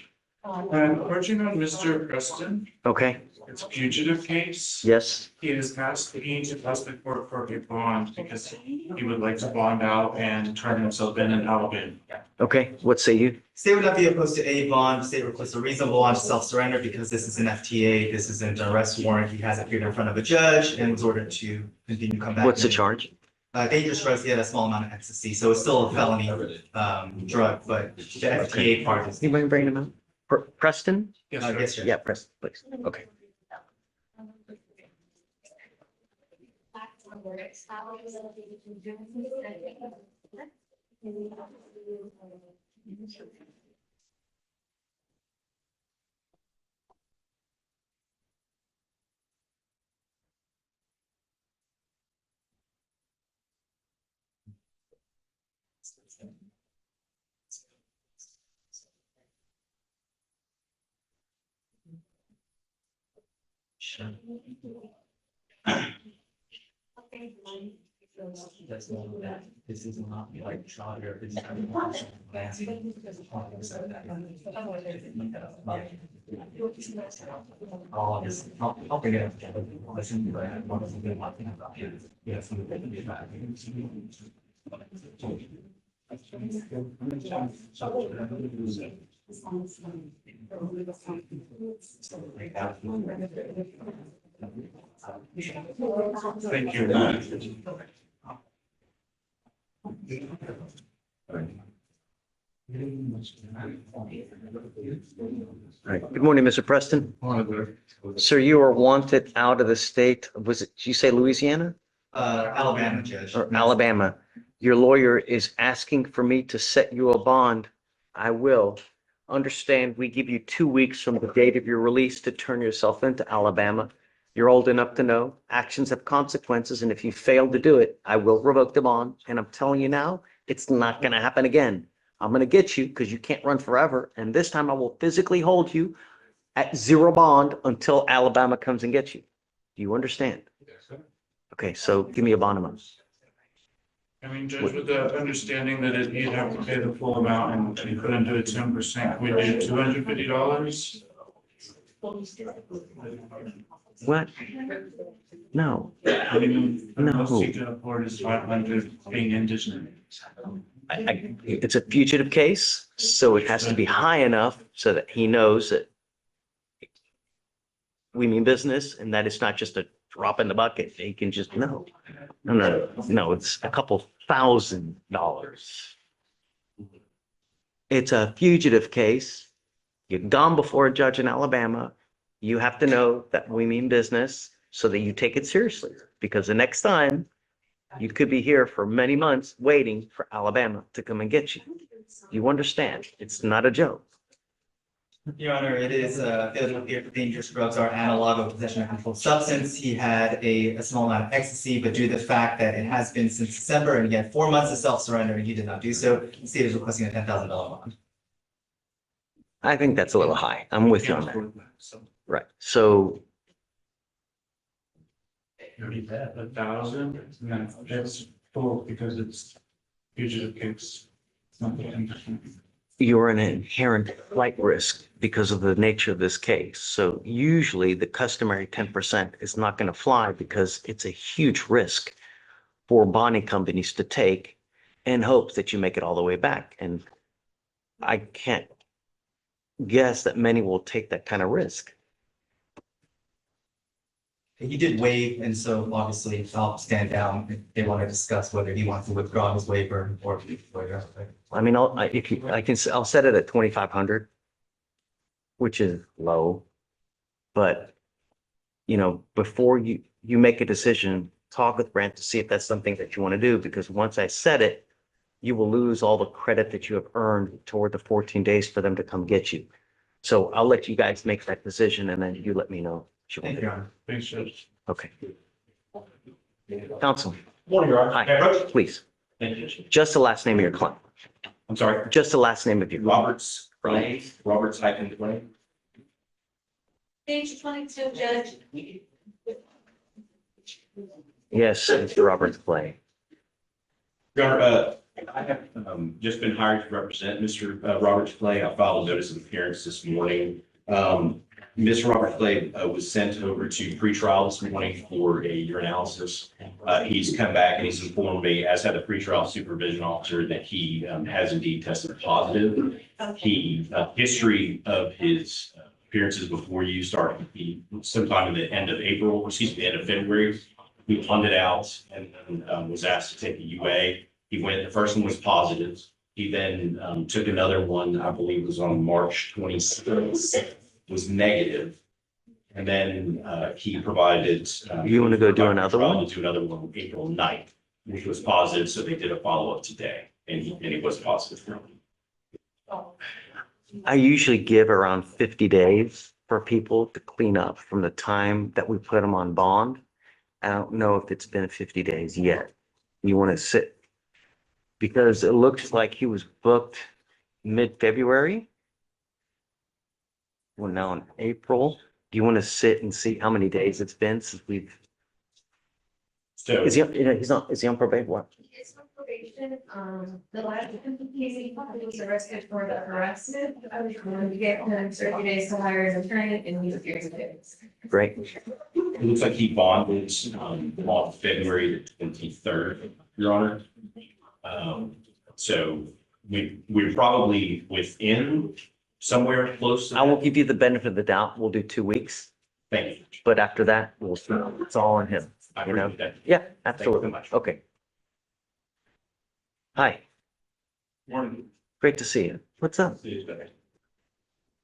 I'm approaching on Mr. Preston. Okay, It's a fugitive case. yes. He has asked me to pass the court for a bond because he would like to bond out and turn himself in and out of it. Okay, what say you? State would not be opposed to a bond. State requests a reasonable bond to self-surrender because this is an FTA. This isn't an arrest warrant. He has appeared in front of a judge and was ordered to continue come back. What's the charge? Dangerous drugs, he had a small amount of ecstasy, so it's still a felony, drug, but the FTA part is. Anybody bring him out? Preston? Yes, Yes, sir. Yeah, Preston, please. Okay. This is not like charter. Oh, it's not, I'll bring it up. Listen, but I want to be one thing about it. Yes. Thank you. All right. Good morning, Mr. Preston. Sir, you are wanted out of the state. Was it, did you say Louisiana Alabama, Judge. or Alabama? Your lawyer is asking for me to set you a bond. I will. Understand, we give you 2 weeks from the date of your release to turn yourself into Alabama. You're old enough to know actions have consequences, and if you fail to do it, I will revoke the bond. And I'm telling you now, it's not going to happen again. I'm going to get you because you can't run forever. And this time I will physically hold you at zero bond until Alabama comes and gets you. Do you understand? Okay, so give me a bond amount. I mean, Judge, with the understanding that you'd have to pay the full amount and you couldn't do it 10%, we do $250? What? No, I mean, the most No. you can afford is 500 being indigent. it's a fugitive case, so it has to be high enough so that he knows that we mean business and that it's not just a drop in the bucket. He can just, no, it's a couple $1,000s. It's a fugitive case. You've gone before a judge in Alabama. You have to know that we mean business so that you take it seriously, because the next time you could be here for many months waiting for Alabama to come and get you. You understand? It's not a joke. Your Honor, it is, failure to dangerous drugs are analog of possession of controlled substance. He had a small amount of ecstasy, but due to the fact that it has been since December and he had 4 months of self-surrender and he did not do so, the state is requesting a $10,000 bond. I think that's a little high. I'm with you on that. Right. So 1,000, that's full because it's fugitive case. you're an inherent flight risk because of the nature of this case. So usually the customary 10% is not going to fly because it's a huge risk for bonding companies to take in hopes that you make it all the way back. And I can't guess that many will take that kind of risk. He did waive, and so obviously I'll stand down if they want to discuss whether he wants to withdraw his waiver or. I mean, I'll set it at 2,500, which is low. But, before you make a decision, talk with Brent to see if that's something that you want to do, because once I set it, you will lose all the credit that you have earned toward the 14 days for them to come get you. So I'll let you guys make that decision and then you let me know. What you want Thank to you, do. Your Honor. Thanks, Judge. Okay. Counsel, Morning, Your Honor. hi, please. Just the last name of your client. I'm sorry, Just the last name of your client. Roberts, Roberts hyphen Clay. Page 22, Judge. Yes, Mr. Robert Clay. Your Honor, I have just been hired to represent Mr. Robert Clay. I filed a notice of appearance this morning. Mr. Robert Clay was sent over to pretrial this morning for a urinalysis. He's come back and he's informed me, as had the pretrial supervision officer, that he has indeed tested positive. History of his appearances before you started, sometime in the end of April, or excuse me, the end of February, he funded out and was asked to take a UA. He went, the first one was positive. He then took another one, I believe was on March 26th, was negative. And then he provided. You want to go do another one? Do another one April 9th, which was positive. So they did a follow-up today and he was positive. I usually give around 50 days for people to clean up from the time that we put them on bond. I don't know if it's been 50 days yet. You want to sit because it looks like he was booked mid-February. We're now in April. Do you want to sit and see how many days it's been since we've, So, is he, he's not, is he on probation? What? It's on probation, the last he was arrested for the harassment. I was going to get him 30 days to hire an attorney and he's here today. Great. it looks like he bonded, on February 23rd, Your Honor. So we're probably within somewhere close to I will that. give you the benefit of the doubt. We'll do 2 weeks, Thank you. but after that, we'll, it's all on him. I You know? appreciate that. Yeah, Thank you absolutely. so much. Okay. Hi, Morning. great to see you. What's up?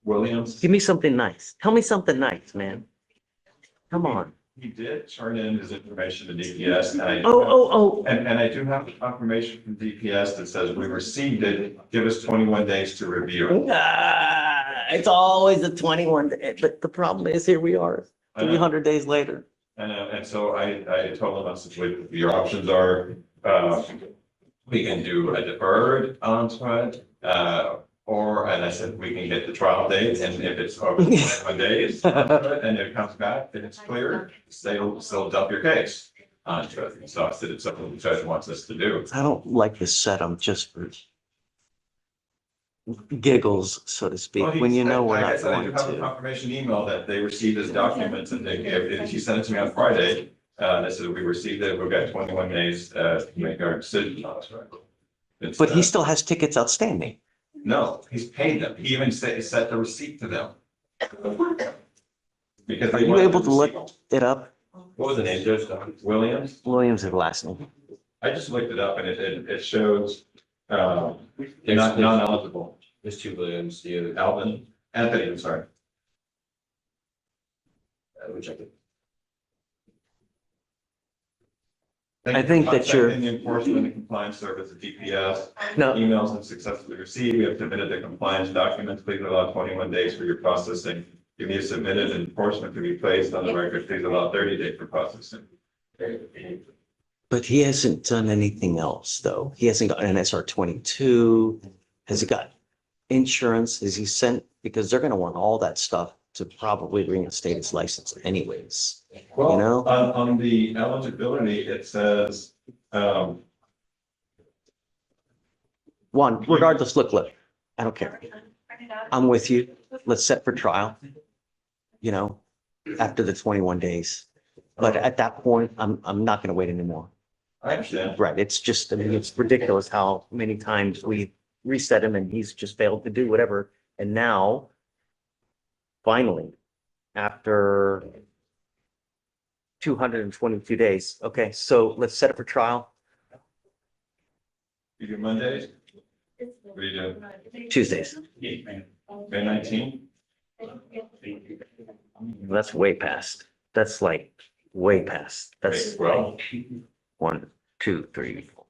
Williams, Give me something nice. Tell me something nice, man. Come on. he did turn in his information to DPS and I. Oh. And I do have the confirmation from DPS that says we received it, give us 21 days to review it. It's always a 21, but the problem is here we are, I know. 300 days later. And so I told him, I said, "Wait, your options are, we can do a deferred on-site, and I said, we can get the trial date, and if it's over 21 days, and it comes back, and it's clear, they'll dump your case onto it. So I said, it's something the judge wants us to do. I don't like to set them just for giggles, so to speak, Well, when you know we're like I not said, I going do have a to. confirmation email that they received his documents and they gave, she sent it to me on Friday. They said, we received it, we've got 21 days, to make our decision on this, right? It's, But he still has tickets outstanding. No, he's paid them. He even set the receipt to them. Because Are they you wanted able the to look receipt. it up? What was the name, Judge? Williams? Williams is the last name. I just looked it up and it shows, non-eligible. There's two Williams, the Anthony, I'm sorry. We'll check it. I think that you're- Contacting the Enforcement and Compliance Service at DPS. No, Emails have successfully received. We have submitted the compliance documents. Please allow 21 days for your processing. If you have submitted enforcement to be placed on the record, please allow 30 days for processing. but he hasn't done anything else, though. He hasn't got an SR 22. Has he got insurance? Is he sent? Because they're gonna want all that stuff to probably reinstate his license anyways. Well, know? on the eligibility, it says, One, regardless, look, I don't care. I'm with you. Let's set for trial. You know, after the 21 days. But at that point, I'm not gonna wait anymore. I understand. Right, it's just, I mean, it's ridiculous how many times we reset him and he's just failed to do whatever. And now, finally, after 222 days, okay, so let's set it for trial You do Mondays? What do you do? Tuesdays. May 19th? That's way past. That's like way past. That's Well- like 1, 2, 3, 4.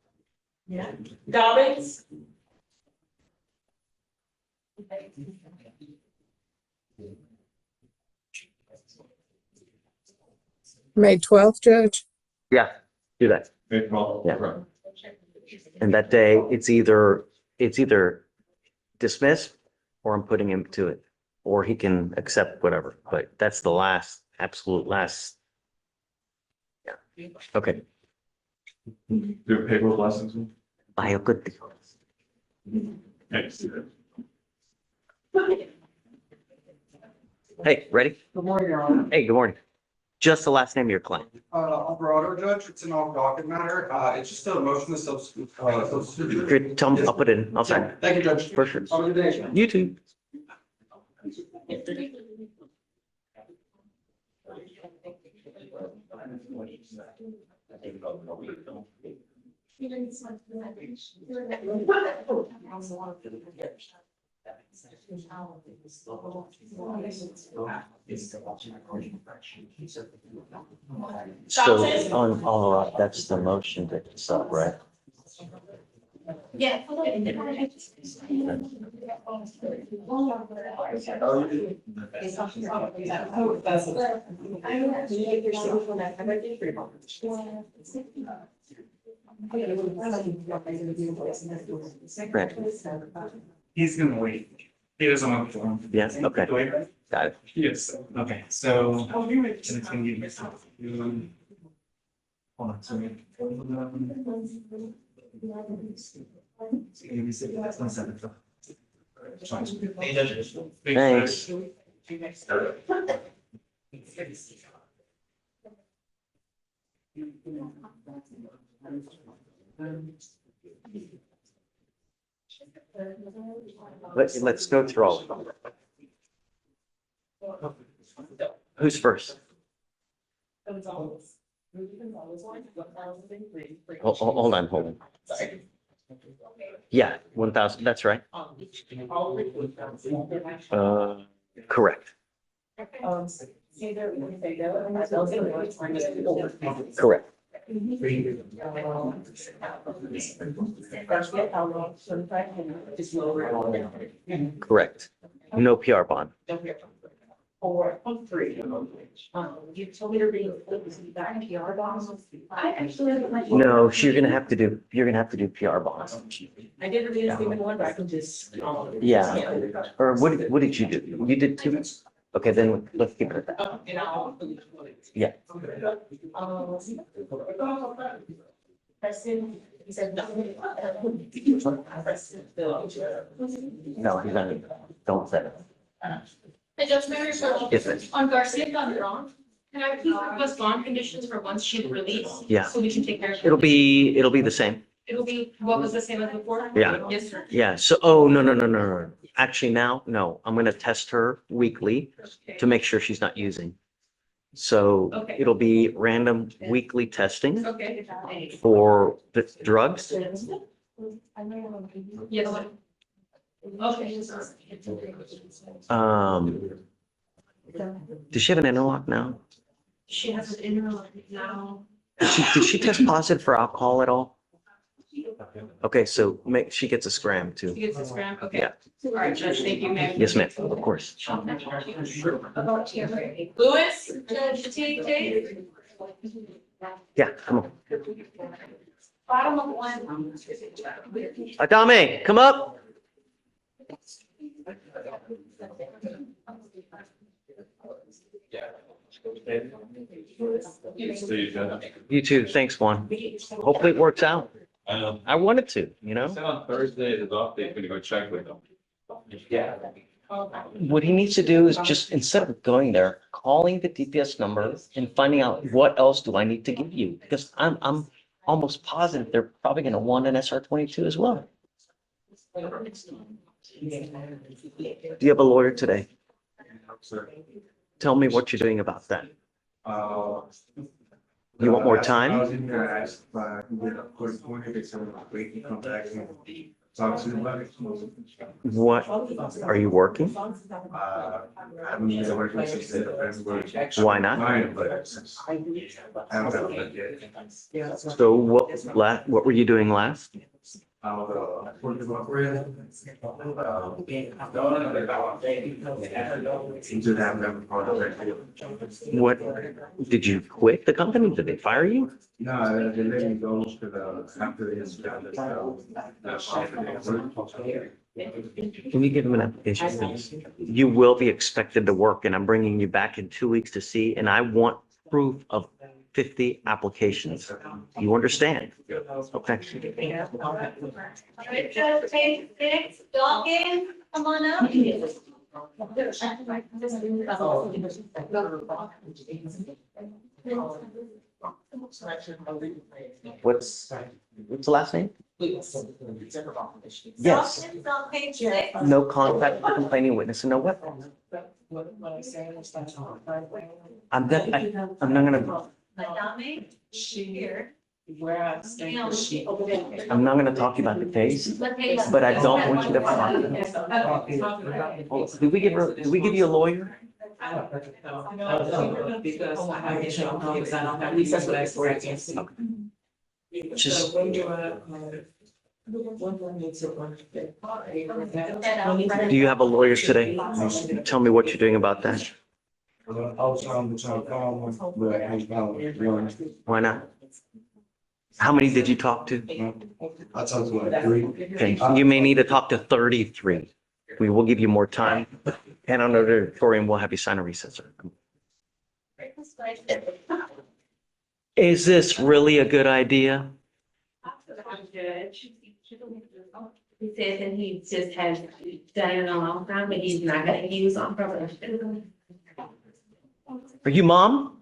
Dobbins? May 12th, Judge? Yeah, do that. May 12th? Yeah. Right. And that day, it's either dismissed or I'm putting him to it, or he can accept whatever, but that's the last, absolute last. Yeah, okay, Do paper lessons? I have good. Thanks. Hey, ready? Good morning, Your Honor. Hey, good morning. Just the last name of your client. Alvarado, Judge, it's an off docket matter. It's just a motion to substitute. Good, tell me, I'll put it in, I'll sign. Thank you, Judge. For sure. Have a good day. You too. So on all of that, that's the motion that's up, right? Yeah. He's gonna wait. He doesn't want to. Yes, okay, got it. Yes, okay, so. It's gonna give me some- Hold on, sorry. Give me a second, that's 1 second. Thanks. Let's go through all of them. Who's first? Hold on. Yeah, 1,000, that's right. Correct. Correct. Correct. No PR bond. You told me to read back PR bonds. I actually. No, you're gonna have to do PR bonds. I did read the one, but I can just. Yeah. Or what did you do? You did two? Okay, then let's keep it at that. Yeah. Preston, he said no. No, he's not. Don't say it. Hey, Judge Mary, Yes, ma'am. on Garcia gone wrong, can I please request bond conditions for once she's released? Yeah. So we can take care of it. It'll be the same. It'll be, what was the same as before? Yeah. Yes, sir. Yeah, so, oh, no. Actually now, no, I'm gonna test her weekly to make sure she's not using. So Okay. it'll be random weekly testing Okay. for the drugs. Yes. Okay. Does she have an interlock now? She has an interlock now. Did she test positive for alcohol at all? Okay, so she gets a scram She too. gets this gram, okay. Yeah. All right, Judge, thank you, ma'am. Yes, ma'am, of course. Louis, Judge TJ. Yeah, come on. Bottom of one. Adame, come up. You too. Thanks, Juan. Hopefully it works out. I know. I wanted to, you know? Said on Thursday, his off day, gonna go check with him. Yeah. What he needs to do is just, instead of going there, calling the DPS number and finding out what else do I need to give you? Because I'm almost positive they're probably gonna want an SR-22 as well. Do you have a lawyer today? Tell me what you're doing about that. You want more I time? was in there, I asked if I can get a court appointed, so wait and come back and talk to them about it. What, are you working? I haven't been working since the February. Why not? Mine, but I haven't got it yet. So what were you doing last? I was, working about real. Seems to have never part of that. What, did you quit the company? Did they fire you? No, they let me go because, after the incident, Can you give them an application, please? You will be expected to work and I'm bringing you back in 2 weeks to see, and I want proof of 50 applications. You understand? Okay. Judge, page 6, Dawkins, come on up. What's the last name? Yes. Dawkins on page 6. No contact with the complaining witness and no weapon. I'm not gonna, Adame, here. I'm not gonna talk about the case, but I don't want you to. Did we give you a lawyer? Just, do you have a lawyer today? Tell me what you're doing about that. I was trying to call one, but I ain't found one. Why not? How many did you talk to? I talked to like three. Okay, you may need to talk to 33. We will give you more time. And on the auditorium, we'll have you sign a recessor. Is this really a good idea? Judge. He says that he just has done it a long time, but he's not gonna use on probation. Are you mom?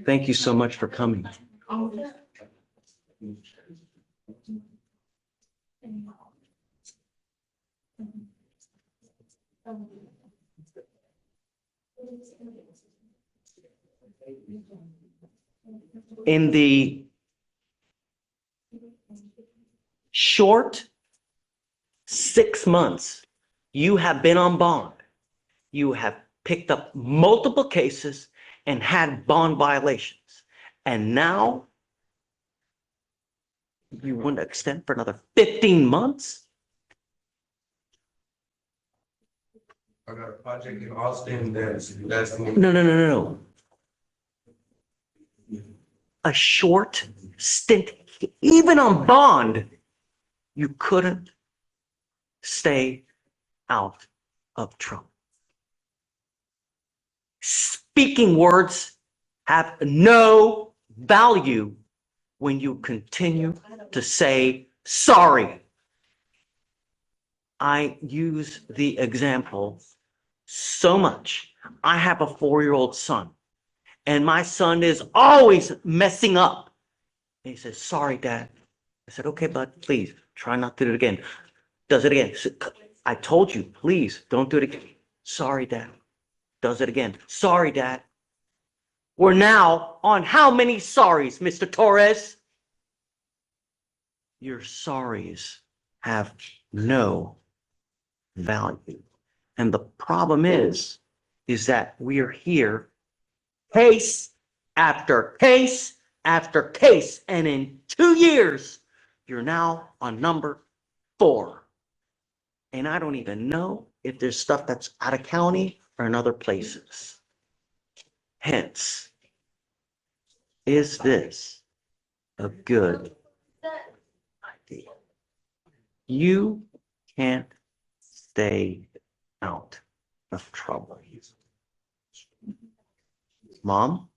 Thank you so much for coming. In the short 6 months you have been on bond, you have picked up multiple cases and had bond violations. And now you want to extend for another 15 months? I got a project in Austin that's. No. A short stint, even on bond, you couldn't stay out of trouble. Speaking words have no value when you continue to say sorry. I use the example so much. I have a 4-year-old son, and my son is always messing up. And he says, sorry, Dad. I said, okay, bud, please try not to do it again. Does it again. I told you, please don't do it again. Sorry, Dad. Does it again. Sorry, Dad. We're now on how many sorries, Mr. Torres? Your sorries have no value. And the problem is that we are here case after case after case. And in 2 years, you're now on number 4. And I don't even know if there's stuff that's out of county or in other places. Hence, is this a good idea? You can't stay out of trouble. Mom,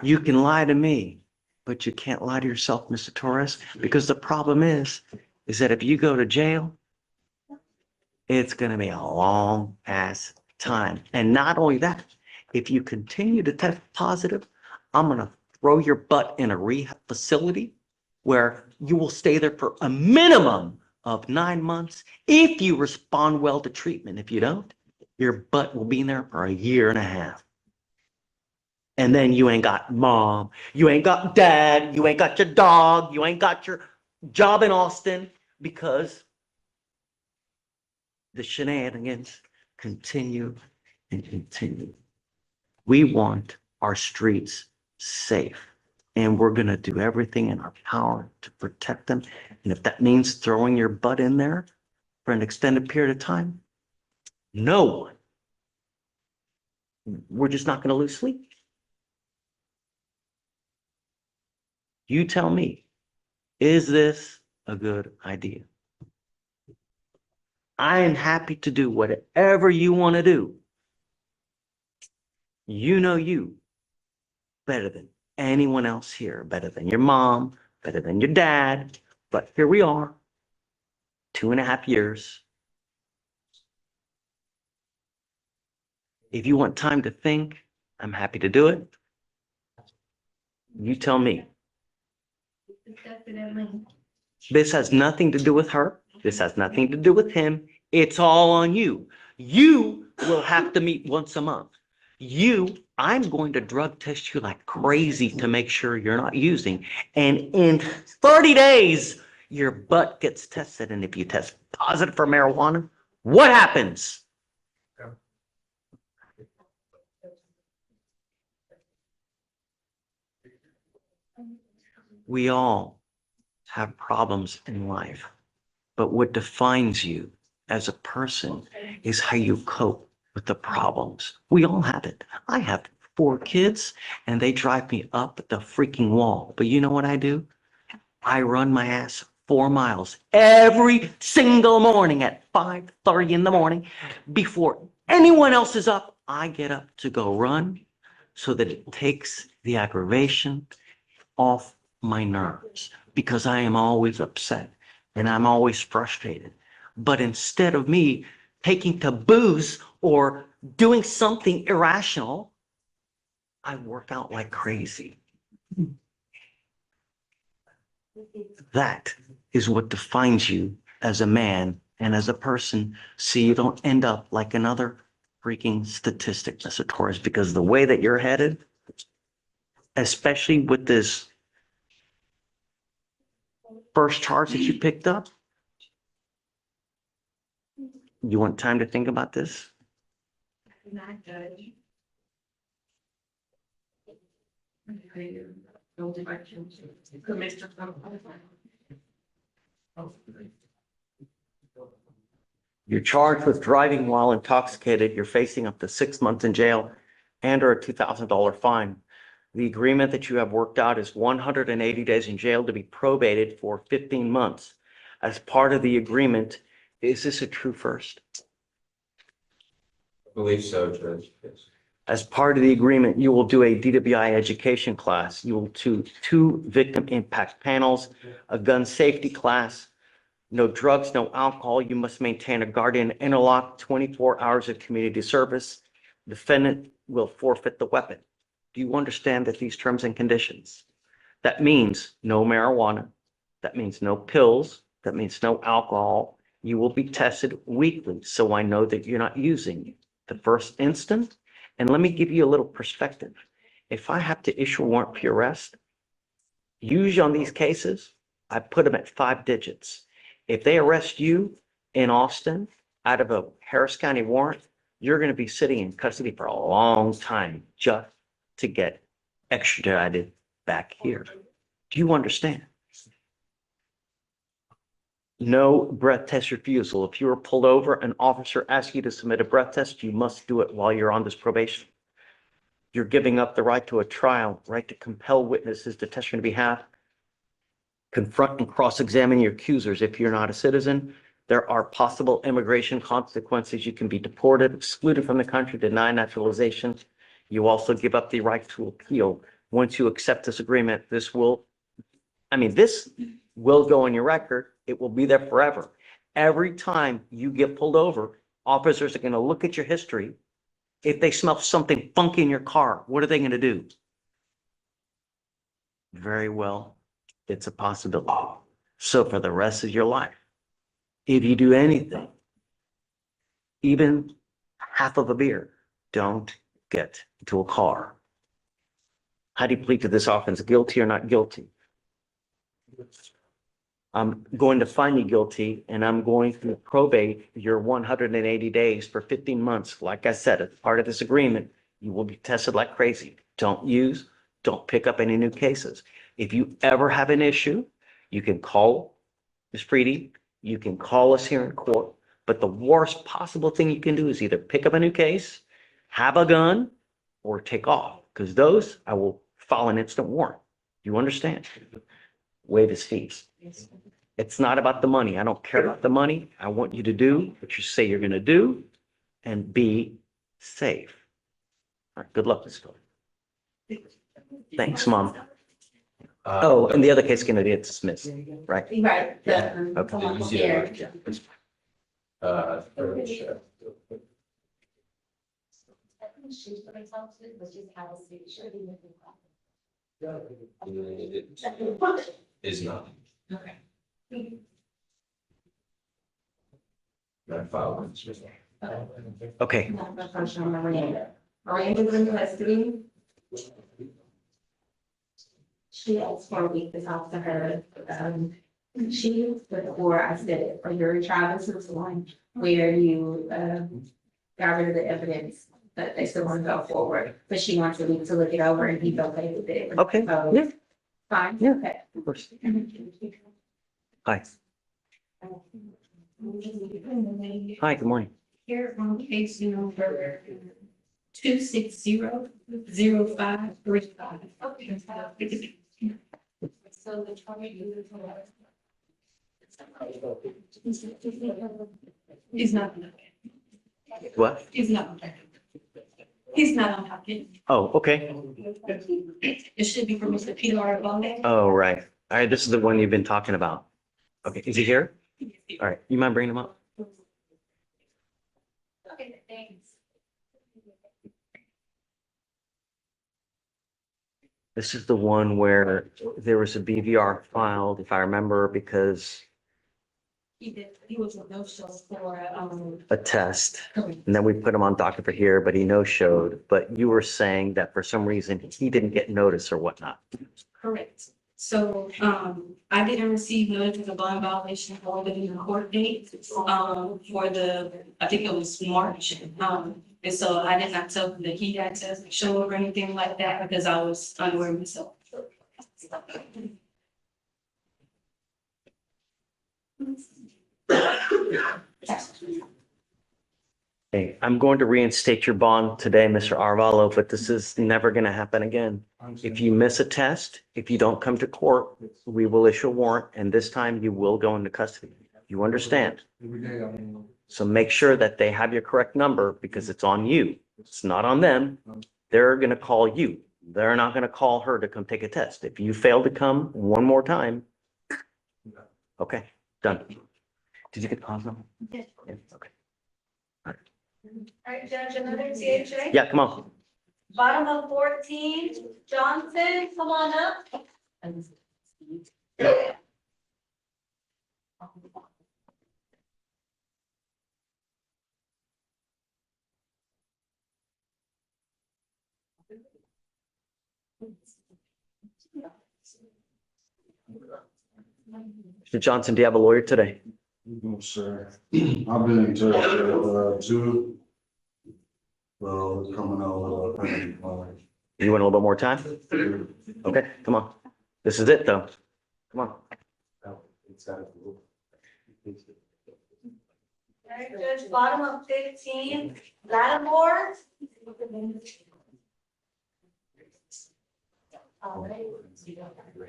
you can lie to me, but you can't lie to yourself, Mr. Torres, because the problem is that if you go to jail, it's going to be a long ass time. And not only that, if you continue to test positive, I'm going to throw your butt in a rehab facility where you will stay there for a minimum of 9 months if you respond well to treatment. If you don't, your butt will be in there for 1.5 years. And then you ain't got mom, you ain't got dad, you ain't got your dog, you ain't got your job in Austin, because the shenanigans continue and continue. We want our streets safe, and we're going to do everything in our power to protect them. And if that means throwing your butt in there for an extended period of time, no one. We're just not going to lose sleep. You tell me, is this a good idea? I am happy to do whatever you want to do. You know you better than anyone else here, better than your mom, better than your dad. But here we are, 2.5 years. If you want time to think, I'm happy to do it. You tell me. This has nothing to do with her. This has nothing to do with him. It's all on you. You will have to meet once a month. I'm going to drug test you like crazy to make sure you're not using. And in 30 days, your butt gets tested. And if you test positive for marijuana, what happens? We all have problems in life, But what defines you as a person is how you cope with the problems. We all have it. I have 4 kids and they drive me up the freaking wall. But you know what I do? I run my ass 4 miles every single morning at 5:30 in the morning. Before anyone else is up, I get up to go run so that it takes the aggravation off my nerves because I am always upset and I'm always frustrated. But instead of me taking to booze or doing something irrational, I work out like crazy. That is what defines you as a man and as a person, so you don't end up like another freaking statistic, Mr. Torres, because the way that you're headed, especially with this first charge that you picked up, you want time to think about this? Not judge. You're charged with driving while intoxicated. You're facing up to 6 months in jail and or a $2,000 fine. The agreement that you have worked out is 180 days in jail to be probated for 15 months. As part of the agreement, is this a true first? I believe so, Judge. Yes. As part of the agreement, you will do a DWI education class. You will do 2 victim impact panels, a gun safety class, no drugs, no alcohol. You must maintain a guardian interlock, 24 hours of community service. Defendant will forfeit the weapon. Do you understand that these terms and conditions? That means no marijuana. That means no pills. That means no alcohol. You will be tested weekly, so I know that you're not using the first instant. And let me give you a little perspective. If I have to issue a warrant for your arrest, usually on these cases, I put them at 5 digits. If they arrest you in Austin out of a Harris County warrant, you're going to be sitting in custody for a long time just to get extradited back here. Do you understand? No breath test refusal. If you are pulled over, an officer asks you to submit a breath test, you must do it while you're on this probation. You're giving up the right to a trial, right to compel witnesses to testify on your behalf, confront and cross-examine your accusers. If you're not a citizen, there are possible immigration consequences. You can be deported, excluded from the country, denied naturalization. You also give up the right to appeal. Once you accept this agreement, this will go on your record. It will be there forever. Every time you get pulled over, officers are going to look at your history. If they smell something funky in your car, what are they going to do? Very well, it's a possibility. So for the rest of your life, if you do anything, even half of a beer, don't get into a car. How do you plead to this offense? Guilty or not guilty? I'm going to find you guilty and I'm going to probate your 180 days for 15 months. Like I said, as part of this agreement, you will be tested like crazy. Don't pick up any new cases. If you ever have an issue, you can call Ms. Freedy, you can call us here in court, but the worst possible thing you can do is either pick up a new case, have a gun, or take off, because those I will file an instant warrant. You understand? Waive his fees. It's not about the money. I don't care about the money. I want you to do what you say you're going to do and be safe. All right, good luck, Ms. Philly. Thanks, Mom. Oh, and the other case can get dismissed, right? Right. Yeah. The, Okay. one here. Is not. Okay. Not filed. Okay. Miranda's in custody. She asked for a week to talk to her. She, before I said it, for your Travis was the one where you, got rid of the evidence, but they still want to go forward. But she wants a week to look it over and he's okay with it. Okay, So, yeah, fine. Yeah. Okay. of course. Hi. Hi, good morning. Here on case number 2600535. So the 20. He's not. What? He's not. He's not on docket. Oh, okay. It should be for Mr. Peter Arvalo. Oh, right. All right, this is the one you've been talking about. Okay, is he here? All right, you mind bringing him up? Okay, thanks. This is the one where there was a BVR filed, if I remember, because He was a no-show for, a test. And then we put him on docket for here, but he no-showed. But you were saying that for some reason he didn't get notice or whatnot. correct. So, I didn't receive notice of a bond violation for the court date, for the, I think it was March. And so I did not tell him that he had to show up or anything like that because I was unaware myself. Hey, I'm going to reinstate your bond today, Mr. Arvalo, but this is never going to happen again. If you miss a test, if you don't come to court, we will issue a warrant, and this time you will go into custody. You understand? Every day, I mean, So make sure that they have your correct number because it's on you. It's not on them. They're going to call you. They're not going to call her to come take a test. If you fail to come one more time. Okay, done. Did you get the cause number? Yes. Yeah, okay. All right, Judge, another THA. Yeah, come on. Bottom of 14, Johnson, come on up. Mr. Johnson, do you have a lawyer today? No, sir. I've been in touch with, two. Well, coming out with a pending claim. You want a little bit more time? Okay, come on. This is it, though. Come on. All right, Judge, bottom of 15, Lattimore. All right.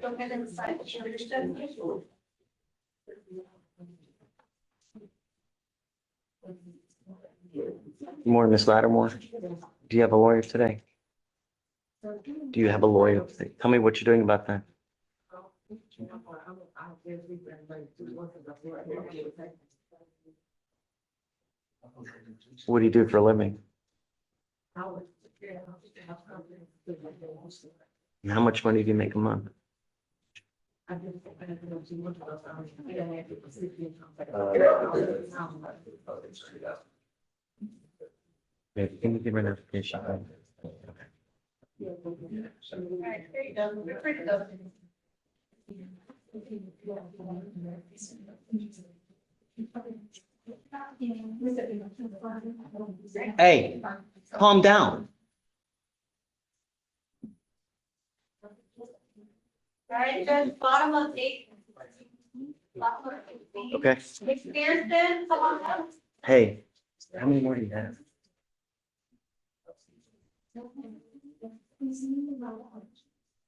Go ahead and sign. Good morning, Ms. Lattimore. Do you have a lawyer today? Do you have a lawyer? Tell me what you're doing about that. What do you do for a living? And how much money do you make a month? Yeah, can you give her an application? Okay. All right, there you go. You're free to go. Hey, calm down. All right, Judge, bottom of 8. Bottom of 15. Okay. McPherson, come on up. Hey, how many more do you have?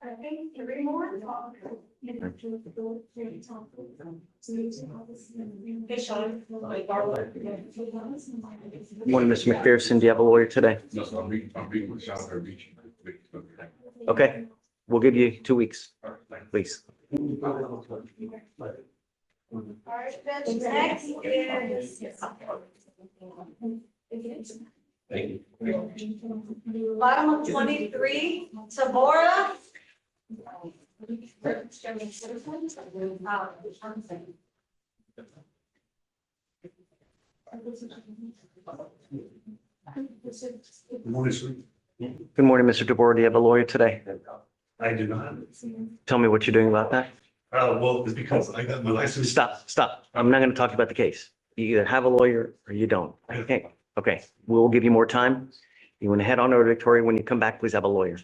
I think 3 more. Morning, Mr. McPherson. Do you have a lawyer today? No, so I'm being with South Beach. Okay, we'll give you 2 weeks, please. All right, Judge, next is. Thank you. Bottom of 23, Tabora. Morning, sir. Good morning, Mr. DeBoer. Do you have a lawyer today? I do not. Tell me what you're doing about that. Well, it's because I got my license. Stop. I'm not going to talk about the case. You either have a lawyer or you don't. Okay, we'll give you more time. You want to head on over to Victoria. When you come back, please have a lawyer.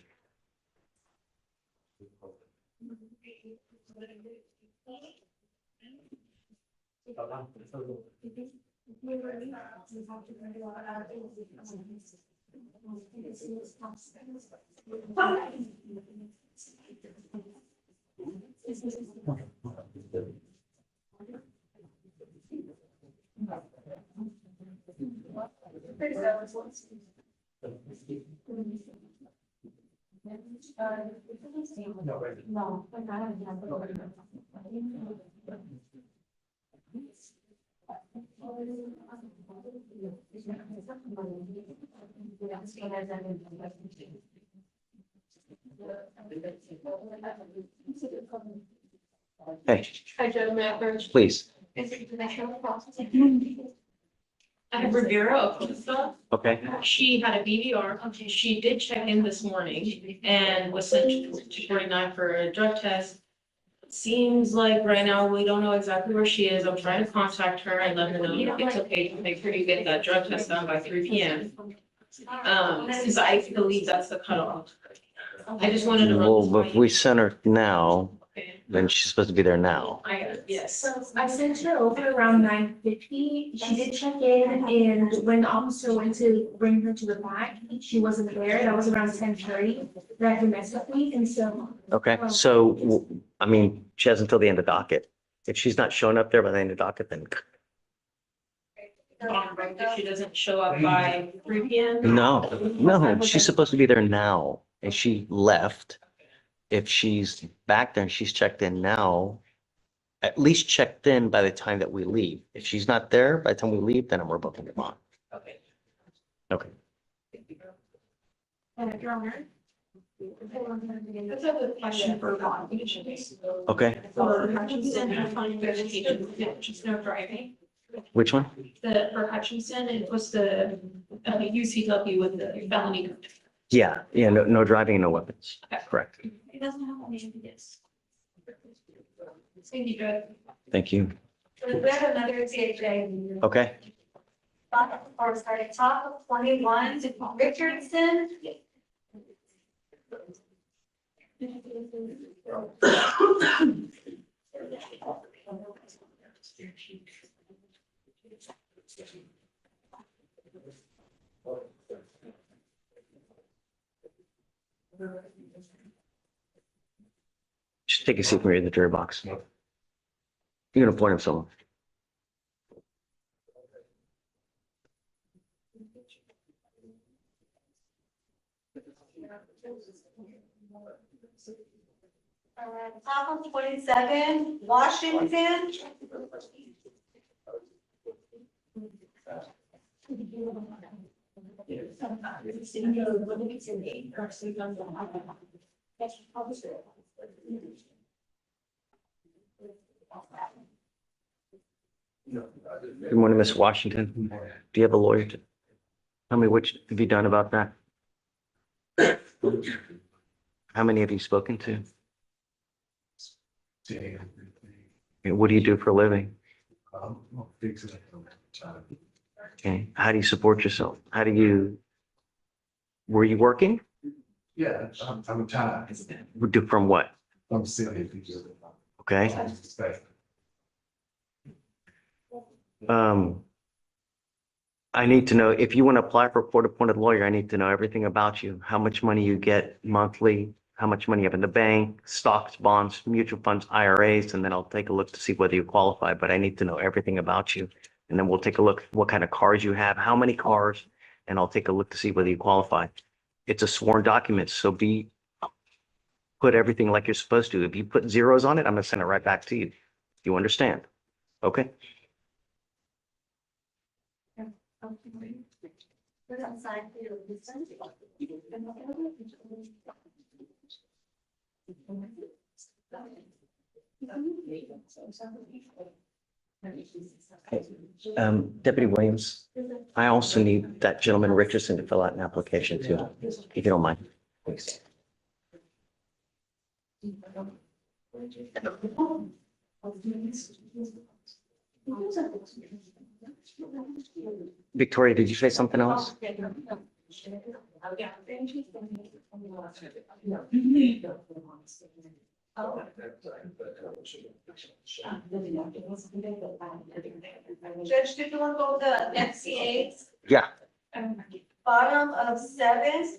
Hey, Hi, Joe Mappers. please. I have Rivera Acosta. Okay. She had a BVR. She did check in this morning and was sent to 49 for a drug test. Seems like right now we don't know exactly where she is. I'm trying to contact her and let her know it's okay to make sure you get that drug test done by 3 p.m. Because I believe that's the cutoff. I just wanted to run. Well, this but by if you. we send her now, Okay. then she's supposed to be there now. Yes. So I sent her over around 9:50. She did check in, and when the officer went to bring her to the back, she wasn't there. That was around 10:30. That had messed with me, and so. Okay, so, I mean, she has until the end of docket. If she's not showing up there by the end of docket, then If she doesn't show up by 3 p.m. no, she's supposed to be there now. And she left. If she's back there and she's checked in now, at least checked in by the time that we leave. If she's not there by the time we leave, then I'm revoking the bond. Okay. Okay. Your Honor. That's a question for bond conditions. Okay, For Hutchinson, I find verification, just no driving. which one? For Hutchinson, it was the UCW with the felony. Yeah, no driving and no weapons. Correct. It doesn't have a name, yes. Thank you, Judge. Thank you. We have another THA. Okay. Or starting top of 21, Richardson. Just take a seat from here in the jury box. You're gonna point at someone. Top of 27, Washington. Good morning, Miss Washington. Do you have a lawyer to tell me which have you done about that? How many have you spoken to? And what do you do for a living? Okay, how do you support yourself? Were you working? Yeah, I'm tired. From what? I'm silly. Okay. I need to know, if you want to apply for a court-appointed lawyer, I need to know everything about you, how much money you get monthly, how much money you have in the bank, stocks, bonds, mutual funds, IRAs, and then I'll take a look to see whether you qualify, but I need to know everything about you. And then we'll take a look what kind of cars you have, how many cars, and I'll take a look to see whether you qualify. It's a sworn document, so put everything like you're supposed to. If you put zeros on it, I'm gonna send it right back to you. You understand? Okay? Deputy Williams, I also need that gentleman Richardson to fill out an application too, if you don't mind. Please. Victoria, did you say something else? Judge, did you want to go to the FCA's? Yeah. Bottom of 7.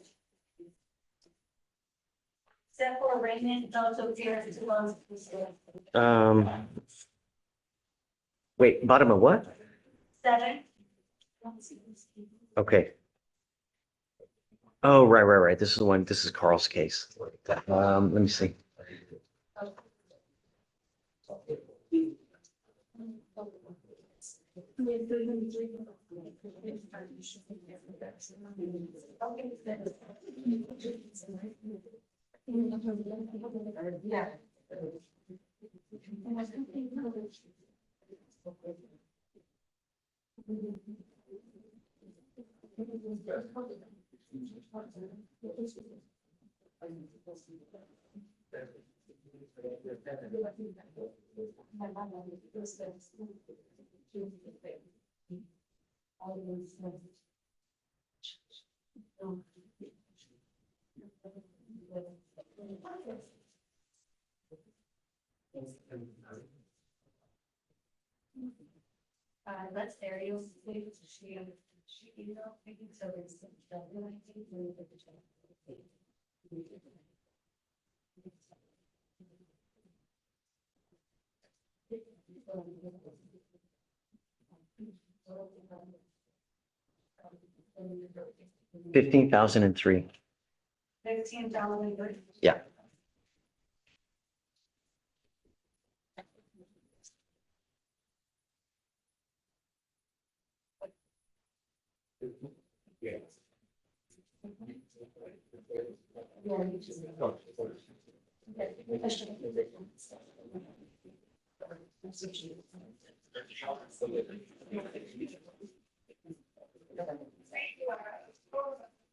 Except for arraignment, also appears to us. Wait, bottom of what? 7. Okay. Oh, right. This is the one, this is Carl's case. Let me see. Yeah. Let's Ariel. She, so it's. 15,003. 15,000. Yeah.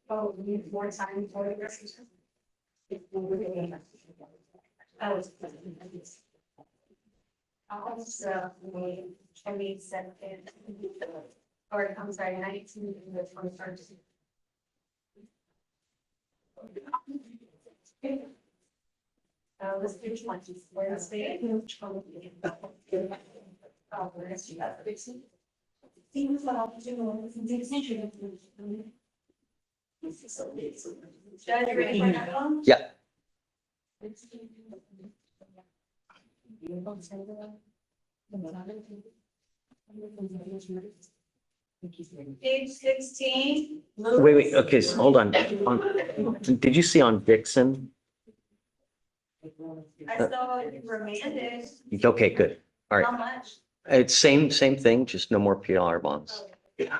Oh, we need more time for the rest. So, can we set it, or I'm sorry, 19 and the 21st. Let's do 20, Wednesday. Oh, let's do that. Judge, ready for that one? Yeah. Page 16. Wait. Okay, so hold on. Did you see on Dixon? I saw it remanded. Okay, good. All How right. much? It's same thing, just no more PLR bonds. Yeah.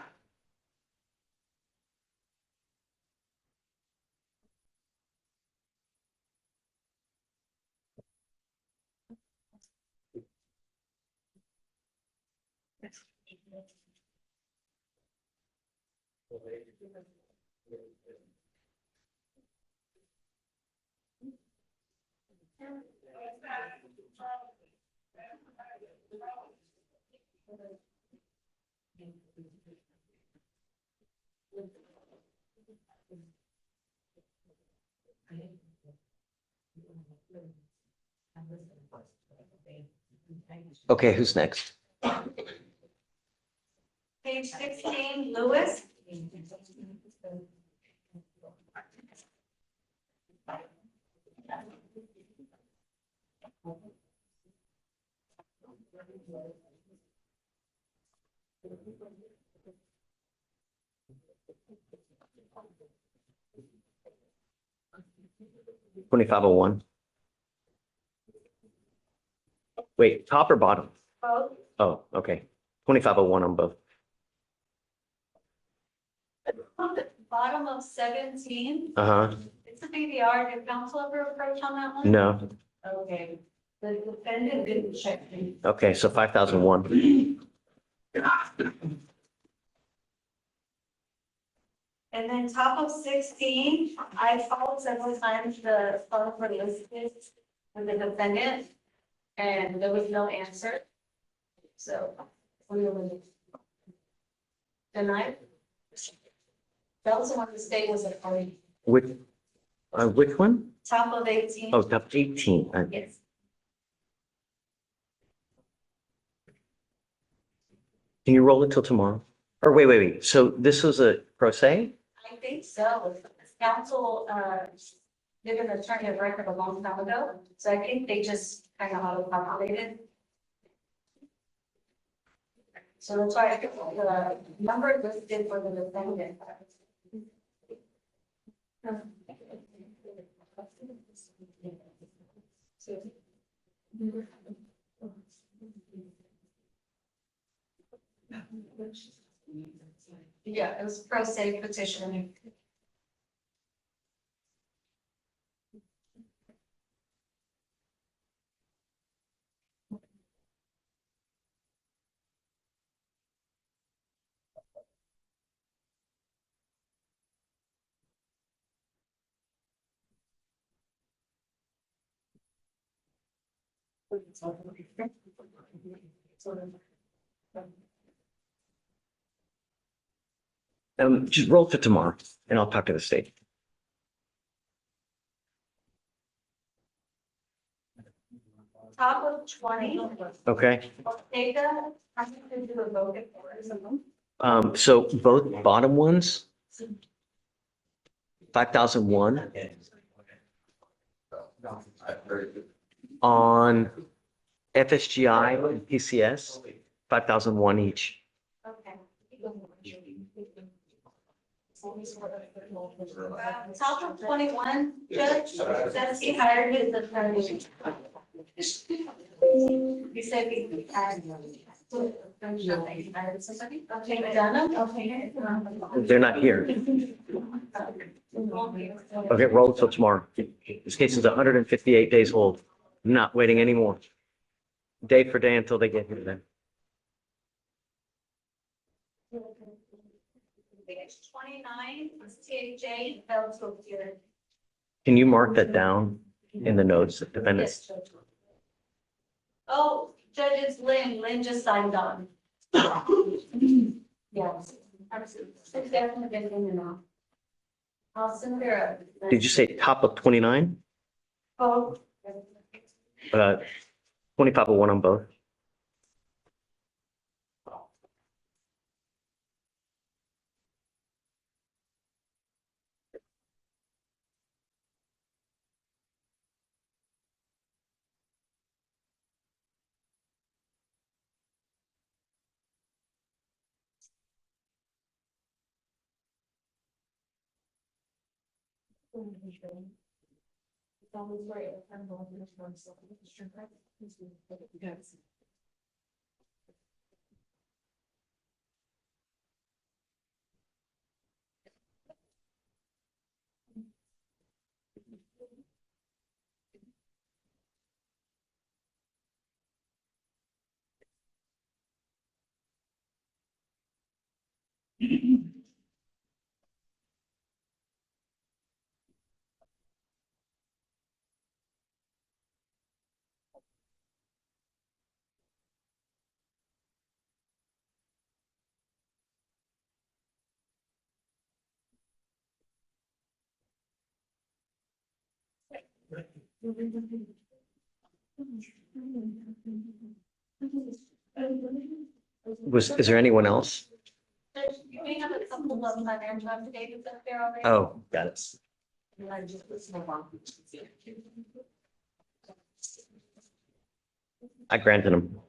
Okay, who's next? Page 16, Lewis. $25.01. Wait, top or bottom? Both. Oh, okay. 25.01 on both. Bottom of 17. Uh-huh. It's a BVR. Did council ever approach on that one? No. Okay. The defendant didn't check me. Okay, so 5,001. And then top of 16, I called several times the phone for Elizabeth with the defendant, and there was no answer. So we will deny. That was the one the state was a party. Which one? Top of 18. Oh, top 18. Yes. Can you roll it till tomorrow? Or wait. So this was a pro se? I think so. Council, did an attorney of record a long time ago, so I think they just kind of auto-populated. So that's why I think the number listed for the defendant. Yeah, it was pro se petition. Just roll to tomorrow and I'll talk to the state. Top of 20. Okay. Data, I'm going to do a vote for it. So both bottom ones, 5,001 on FSGI and PCS, 5,001 each. Okay. Top of 21, Judge, that's he hired his attorney. He said he hired somebody. Okay, Donna, okay. They're not here. Okay, roll till tomorrow. This case is 158 days old. I'm not waiting anymore. Day for day until they get here then. Page 29, TJ fell to appear. Can you mark that down in the notes, defendant? Yes, Judge. Oh, Judge, it's Lynn. Lynn just signed on. Yes. It's definitely been in and out. I'll send her a. Did you say top of 29? Oh. 2501 on both? It's always right. Is there anyone else? You may have a couple of financial affidavits up there already. Oh, got it. And I just listen along. I granted them.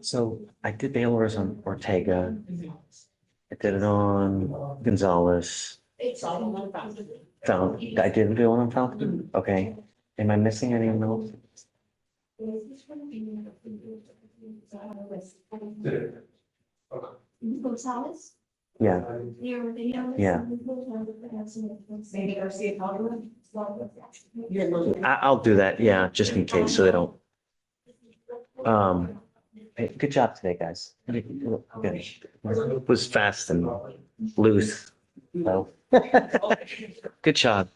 So I did bailers on Ortega. I did it on Gonzalez. I didn't do it on Fountain. Okay. Am I missing anyone else? Gonzalez? Yeah, Your video? Yeah. Maybe Garcia Calderon? I'll do that. Yeah, just in case so they don't. Hey, good job today, guys. Good. It was fast and loose. So. Good job.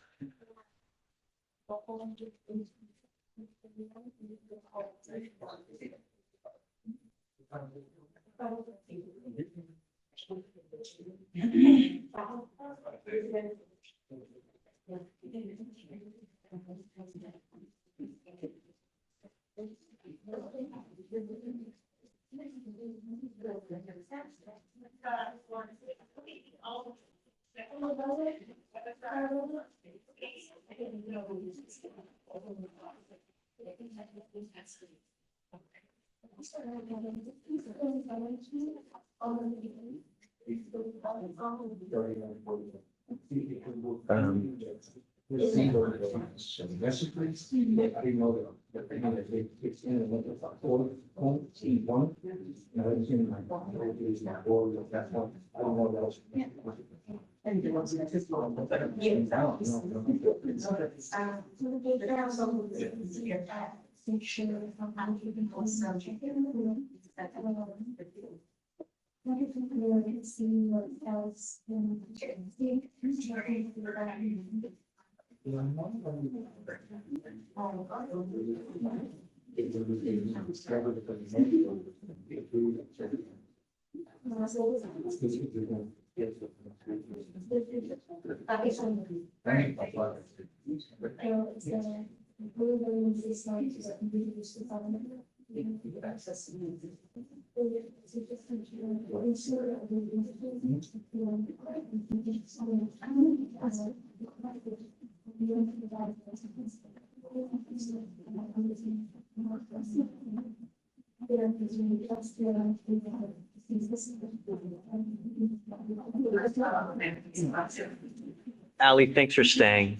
Ali, thanks for staying.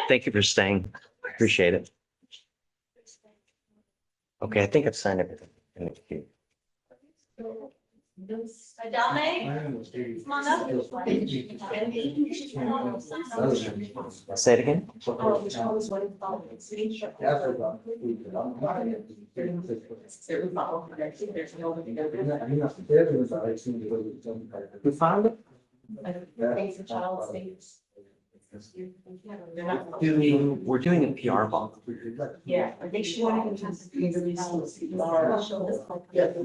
Thank you for staying. Appreciate it. Okay, I think I've signed everything in the queue. Adame? Come on up. Say it again. We found it? We're doing a PR bond. Yeah, I think she wanted to.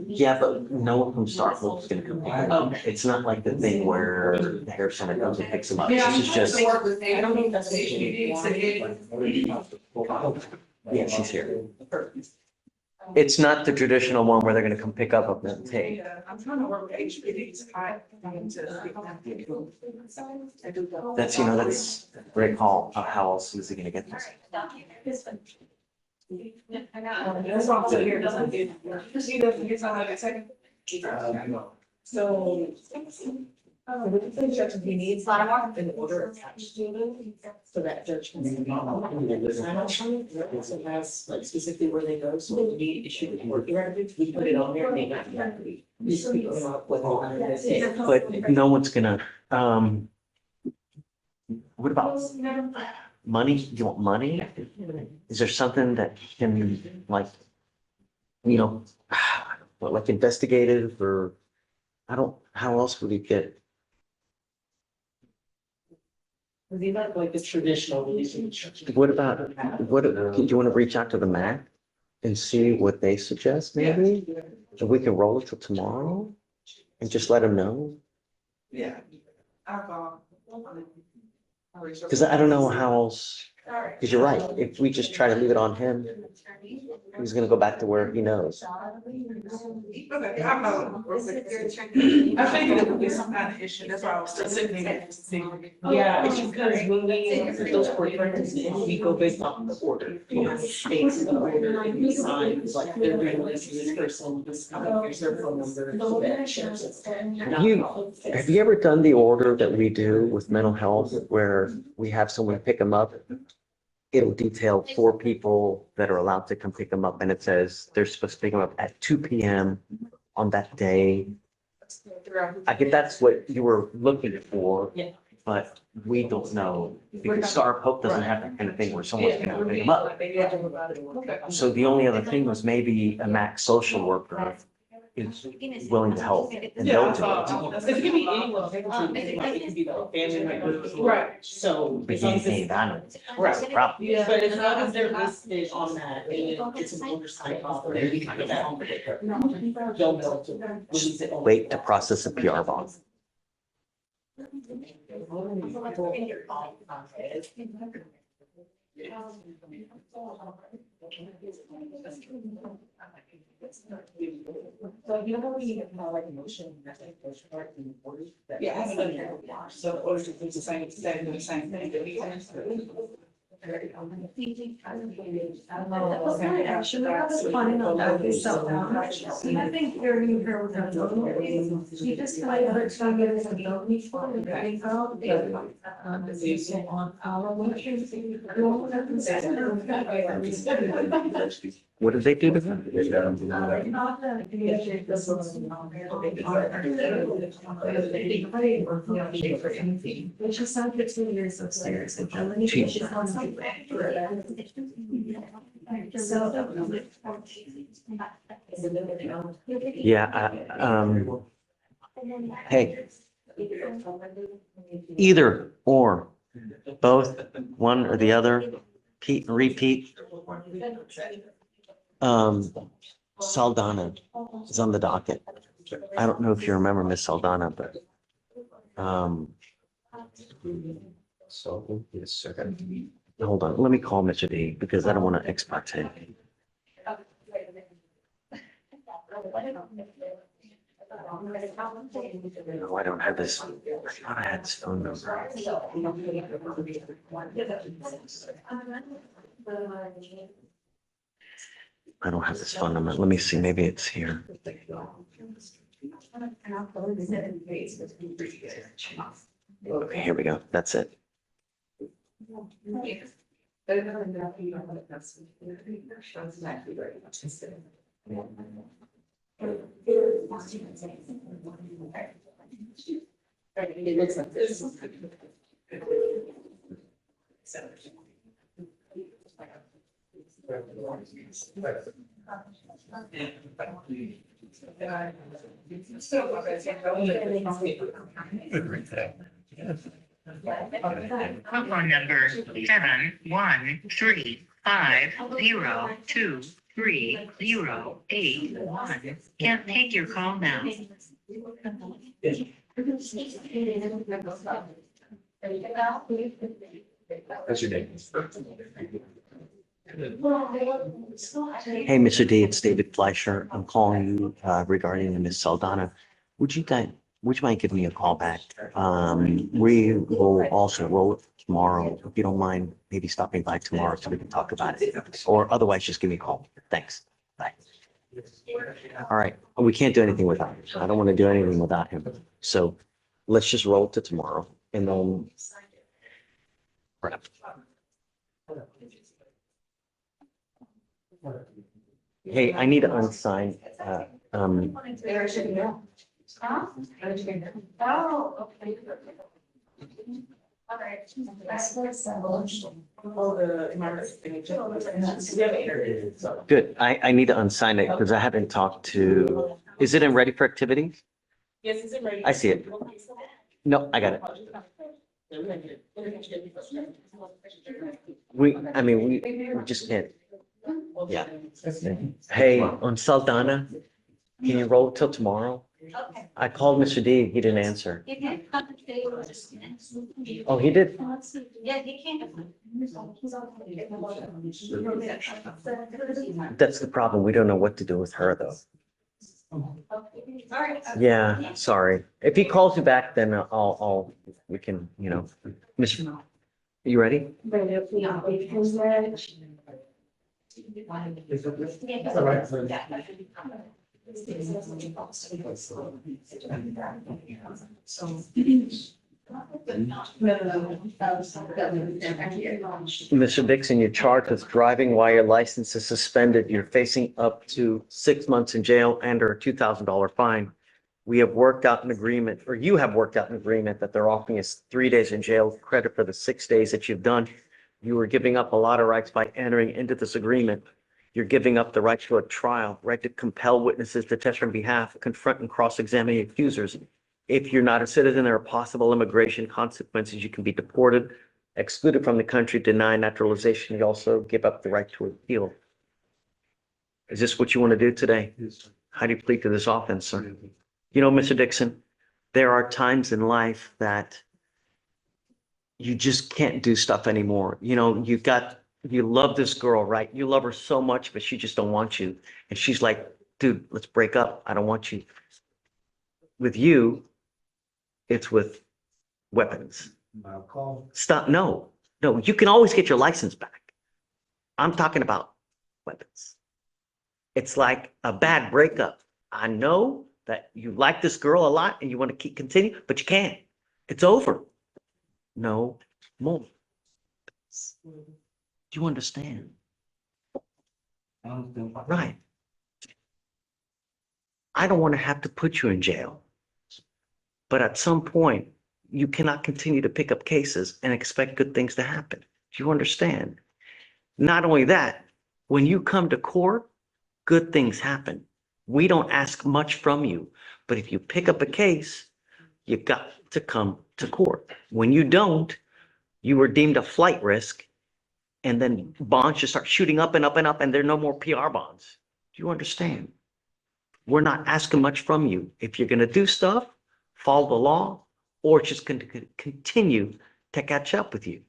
Yeah, but no one from Starkville is gonna come pick them up. It's not like the thing where the hair center comes and picks them up. This is just, I don't think that's what she yeah, she's here. It's not the traditional one where they're gonna come pick up and take. Yeah, I'm trying to work with HPD to try to. That's, that's a great call. How else is he gonna get this? That's why I'm sitting here, doesn't it? He doesn't get some of it, second. So. He needs an order attached to it, so that judge can. Sign off on it, so that's like specifically where they go, so when we issue the court directive, we put it on there, they not have to be. We speak about what all of this is. But no one's gonna, what about money? Do you want money? Is there something that can like, like investigative or, how else would he get? They not like the traditional relationship. What about, do you want to reach out to the MAC and see what they suggest maybe? If we can roll it till tomorrow and just let them know? Yeah. Because I don't know how else, because you're right, if we just try to leave it on him, he's gonna go back to where he knows. Okay, I'm not. I figured it would be some kind of issue, that's why I was still sitting there to see. Yeah, it's because when we put those court records in, we go based off the order. You know, states the order and we sign, it's like they're releasing this person, this kind of, here's their phone number. Have you ever done the order that we do with mental health where we have someone pick them up? It'll detail 4 people that are allowed to come pick them up, and it says they're supposed to pick them up at 2 p.m. on that day. I get that's what you were looking for, Yeah. but we don't know because Star of Hope doesn't have that kind of thing where someone's gonna pick them up. So the only other thing was maybe a max social worker is willing to help. And they'll do it. It can be anyone, it can be the family member. Right. So. But as long you as it's- can't, I know. Right. That's the problem. Yeah. But as long as they're listed on that, and it's an oversight off or anything like that. They'll be able to release it. Wait to process a PR bond. So you know, you have like a motion, that's like a motion part in the order. Yeah, I haven't done that. So the order is the same, the same thing. Should we have this finding on that so I think you're new here with that. You just like other time get it a bill before and they go. On our motion. What did they do to them? It's just not 15 years upstairs. And Germany, she's on something. Yeah, hey, either or, both, one or the other, repeat. Saldana is on the docket. I don't know if you remember Miss Saldana, but, So, yes, sir. hold on, let me call Mr. D because I don't want to ex parte. No, I don't have this. I thought I had his phone number. I don't have this phone number. Let me see, maybe it's here. Okay, here we go. That's it. It looks like this. Phone number 713502308 can't take your call now. That's your name. Hey, Mr. D, it's David Fleischer. I'm calling you regarding Miss Saldana. Would you mind giving me a call back? We will also roll it tomorrow. If you don't mind, maybe stopping by tomorrow so we can talk about it. Or otherwise, just give me a call. Thanks. Bye. All right. We can't do anything without him. I don't want to do anything without him. So let's just roll it to tomorrow and then. Crap. Hey, I need to unsign, good. I need to unsign it because I haven't talked to, is it in ready for activities? Yes, it's ready. I see it. No, I got it. We just can't. Yeah. Hey, on Saldana, can you roll till tomorrow? Okay. I called Mr. D, he didn't answer. He can't come today. Oh, he did? Yeah, he can't. That's the problem. We don't know what to do with her, though. Yeah, sorry. If he calls you back, then we can, Mr. You ready? Mr. Dixon, you're charged with driving while your license is suspended. You're facing up to 6 months in jail and or a $2,000 fine. We have worked out an agreement, or you have worked out an agreement that they're offering us 3 days in jail credit for the 6 days that you've done. You were giving up a lot of rights by entering into this agreement. You're giving up the right to a trial, right to compel witnesses to testify on behalf, confront and cross-examine accusers. If you're not a citizen, there are possible immigration consequences. You can be deported, excluded from the country, denied naturalization. You also give up the right to appeal. Is this what you want to do today? How do you plead to this offense, sir? Mr. Dixon, there are times in life that you just can't do stuff anymore. You love this girl, right? You love her so much, but she just don't want you. And she's like, dude, let's break up. I don't want you. With you, it's with weapons. Stop. No, you can always get your license back. I'm talking about weapons. It's like a bad breakup. I know that you like this girl a lot and you want to continue, but you can't. It's over. No more. Do you understand? Right. I don't want to have to put you in jail. But at some point, you cannot continue to pick up cases and expect good things to happen. Do you understand? Not only that, when you come to court, good things happen. We don't ask much from you, but if you pick up a case, you got to come to court. When you don't, you are deemed a flight risk, and then bonds just start shooting up and up and up, and there are no more PR bonds. Do you understand? We're not asking much from you. If you're going to do stuff, follow the law, or it's just going to continue to catch up with you.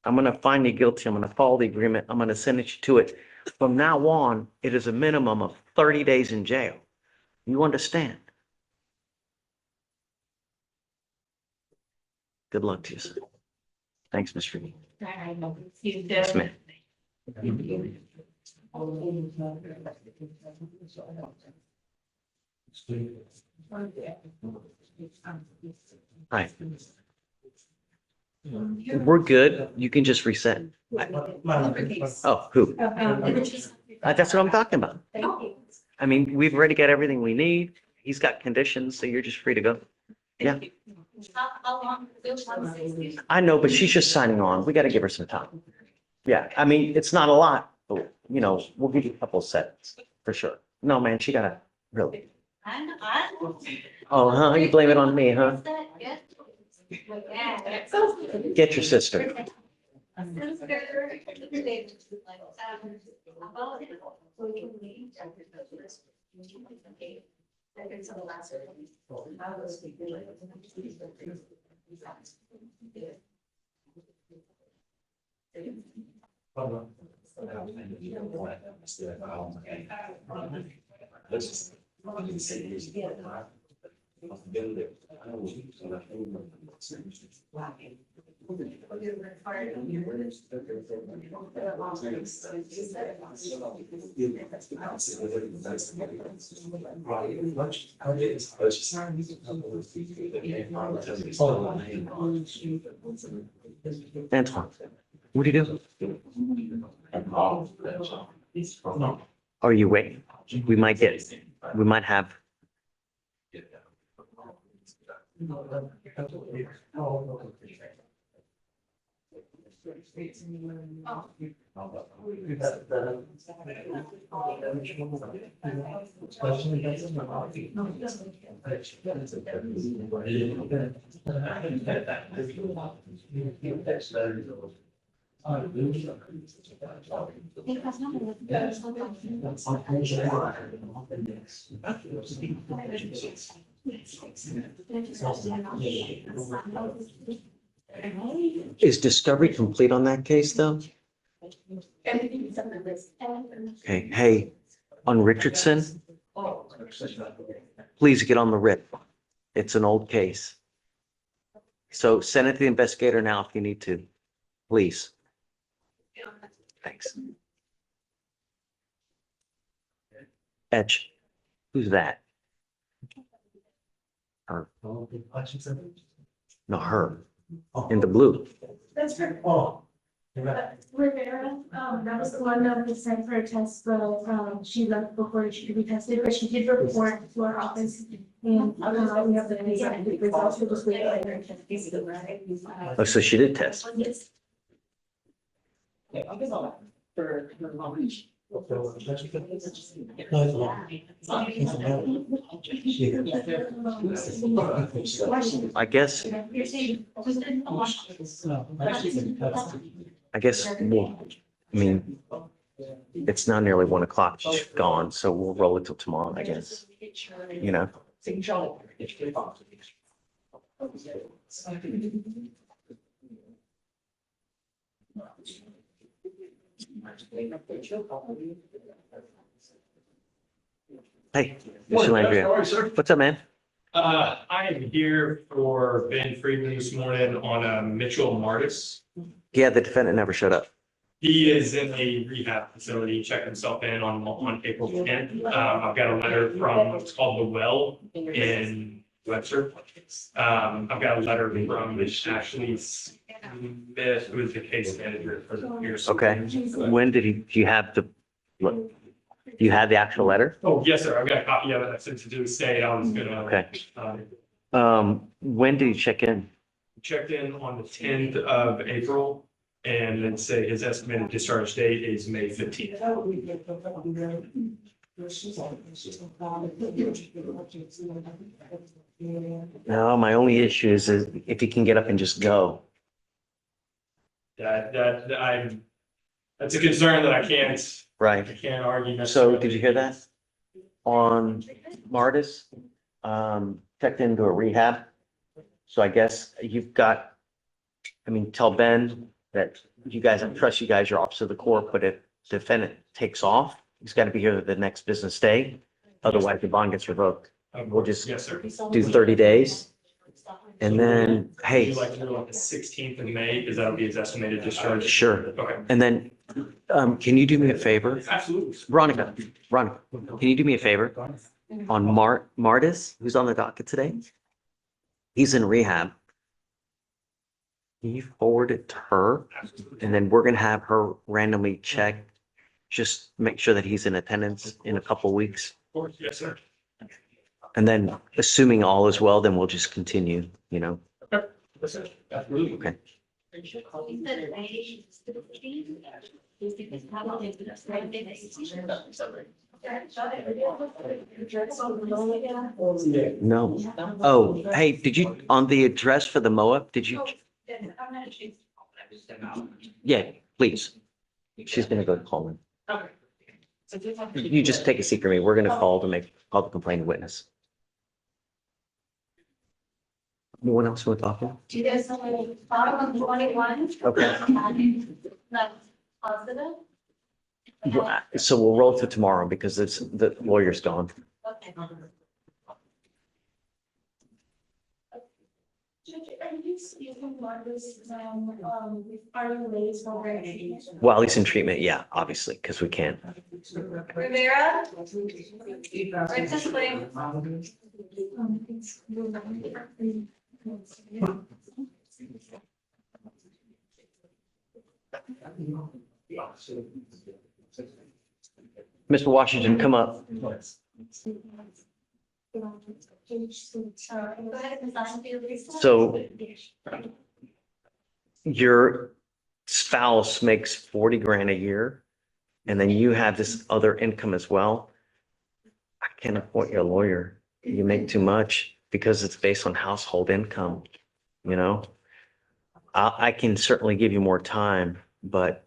I'm going to find you guilty. I'm going to follow the agreement. I'm going to sentence you to it. From now on, it is a minimum of 30 days in jail. You understand? Good luck to you, sir. Thanks, Mr. Reed. Yes, ma'am. Hi. We're good. You can just reset. Oh, who? That's what I'm talking about. I mean, we've already got everything we need. He's got conditions, so you're just free to go. Yeah. I know, but she's just signing on. We got to give her some time. Yeah, I mean, it's not a lot, but we'll give you a couple of seconds for sure. No, man, she got to really. Oh, huh? You blame it on me, huh? Get your sister. Antoine, what do you do? Are you waiting? We might have. Is discovery complete on that case, though? Okay, hey, on Richardson, Please get on the writ. It's an old case. So send it to the investigator now if you need to, please. Thanks. Etch, who's that? Her. No, her, in the blue. That's her. Oh. Rivera, that was the one that was sent for a test, but, she left before she could be tested, but she did report to our office. And, we have the results, we'll just wait later. Oh, so she did test. Yes. For her knowledge. I guess, well, I mean, it's now nearly 1 o'clock. She's gone, so we'll roll it till tomorrow, I guess. You know? Hey, Mr. Landria. What's up, man? I am here for Ben Friedman this morning on Mitchell Martis. Yeah, the defendant never showed up. He is in a rehab facility, he checked himself in on April 10th. I've got a letter from, it's called The Well in Webster. I've got a letter from Ashley Smith, who is the case manager for the Pierce. Okay. When did he, do you have the actual letter? Oh, yes, sir. I've got a copy of it. I sent it to the state. I was gonna. Okay. When did he check in? Checked in on the 10th of April and then say his estimated discharge date is May 15th. No, my only issue is if he can get up and just go. That's a concern that I can't Right. argue So necessarily. did you hear that? On Martis, checked into a rehab. So I guess you've got, tell Ben that you guys, I trust you guys, you're officer of the court, but if defendant takes off, he's got to be here the next business day. Otherwise the bond gets revoked. We'll just Yes, sir. do 30 days. And then, Would hey, you like to do like the 16th of May? Because that'll be his estimated discharge. sure. Okay. And then, can you do me a favor? Absolutely. Veronica, can you do me a favor? On Martis, who's on the docket today? He's in rehab. Can you forward it to her? And then we're gonna have her randomly check. Just make sure that he's in attendance in a couple weeks. Of course, yes, sir. And then assuming all is well, then we'll just continue, Yes, sir. Absolutely. Okay. No. Oh, hey, did you, on the address for the MOAB, did you? Yeah, please. She's gonna go call him. You just take a seat for me. We're gonna call the complaining witness. Anyone else want to talk? Do you guys know any bottom of 21? Okay. That's positive. So we'll roll to tomorrow because the lawyer's gone. Okay. Judge, are you speaking about this, are you late already? While he's in treatment, yeah, obviously, because we can't. Rivera? Right this way. Mr. Washington, come up. Go ahead and sign for your visa. So your spouse makes 40 grand a year, and then you have this other income as well. I can't appoint your lawyer. You make too much because it's based on household income, you know? I can certainly give you more time, but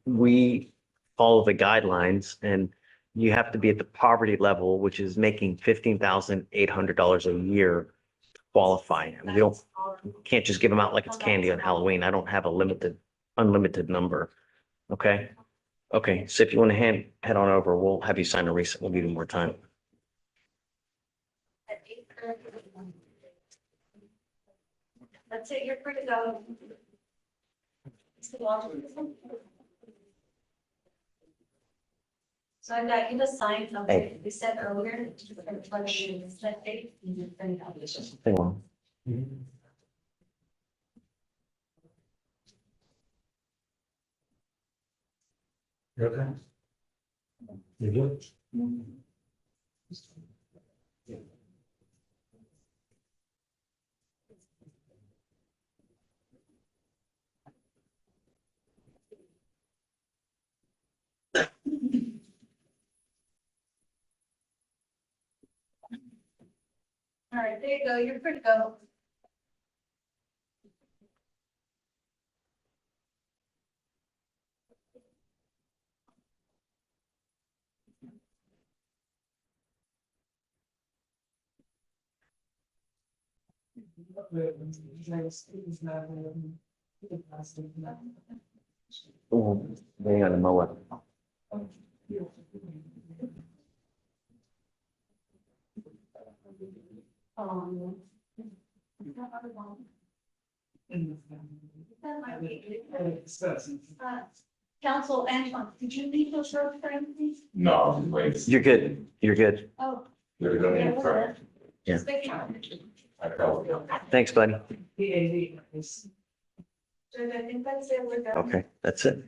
we follow the guidelines and you have to be at the poverty level, which is making $15,800 a year to qualify. And we can't just give them out like it's candy on Halloween. I don't have unlimited number. Okay. Okay, so if you want to head on over, we'll have you sign a receipt. We'll give you more time. That's it, you're free to go. So I got you to sign something we said earlier. That date. Hang on. You okay? You good? All right, there you go, you're free to go. Oh, they on the mower. Council Antoine, did you leave those road frames, please? No, wait. You're good. You're good. Oh. They're going in front. Yeah. Just making sure. Thanks, buddy. So I think that's it, we're done. Okay, that's it.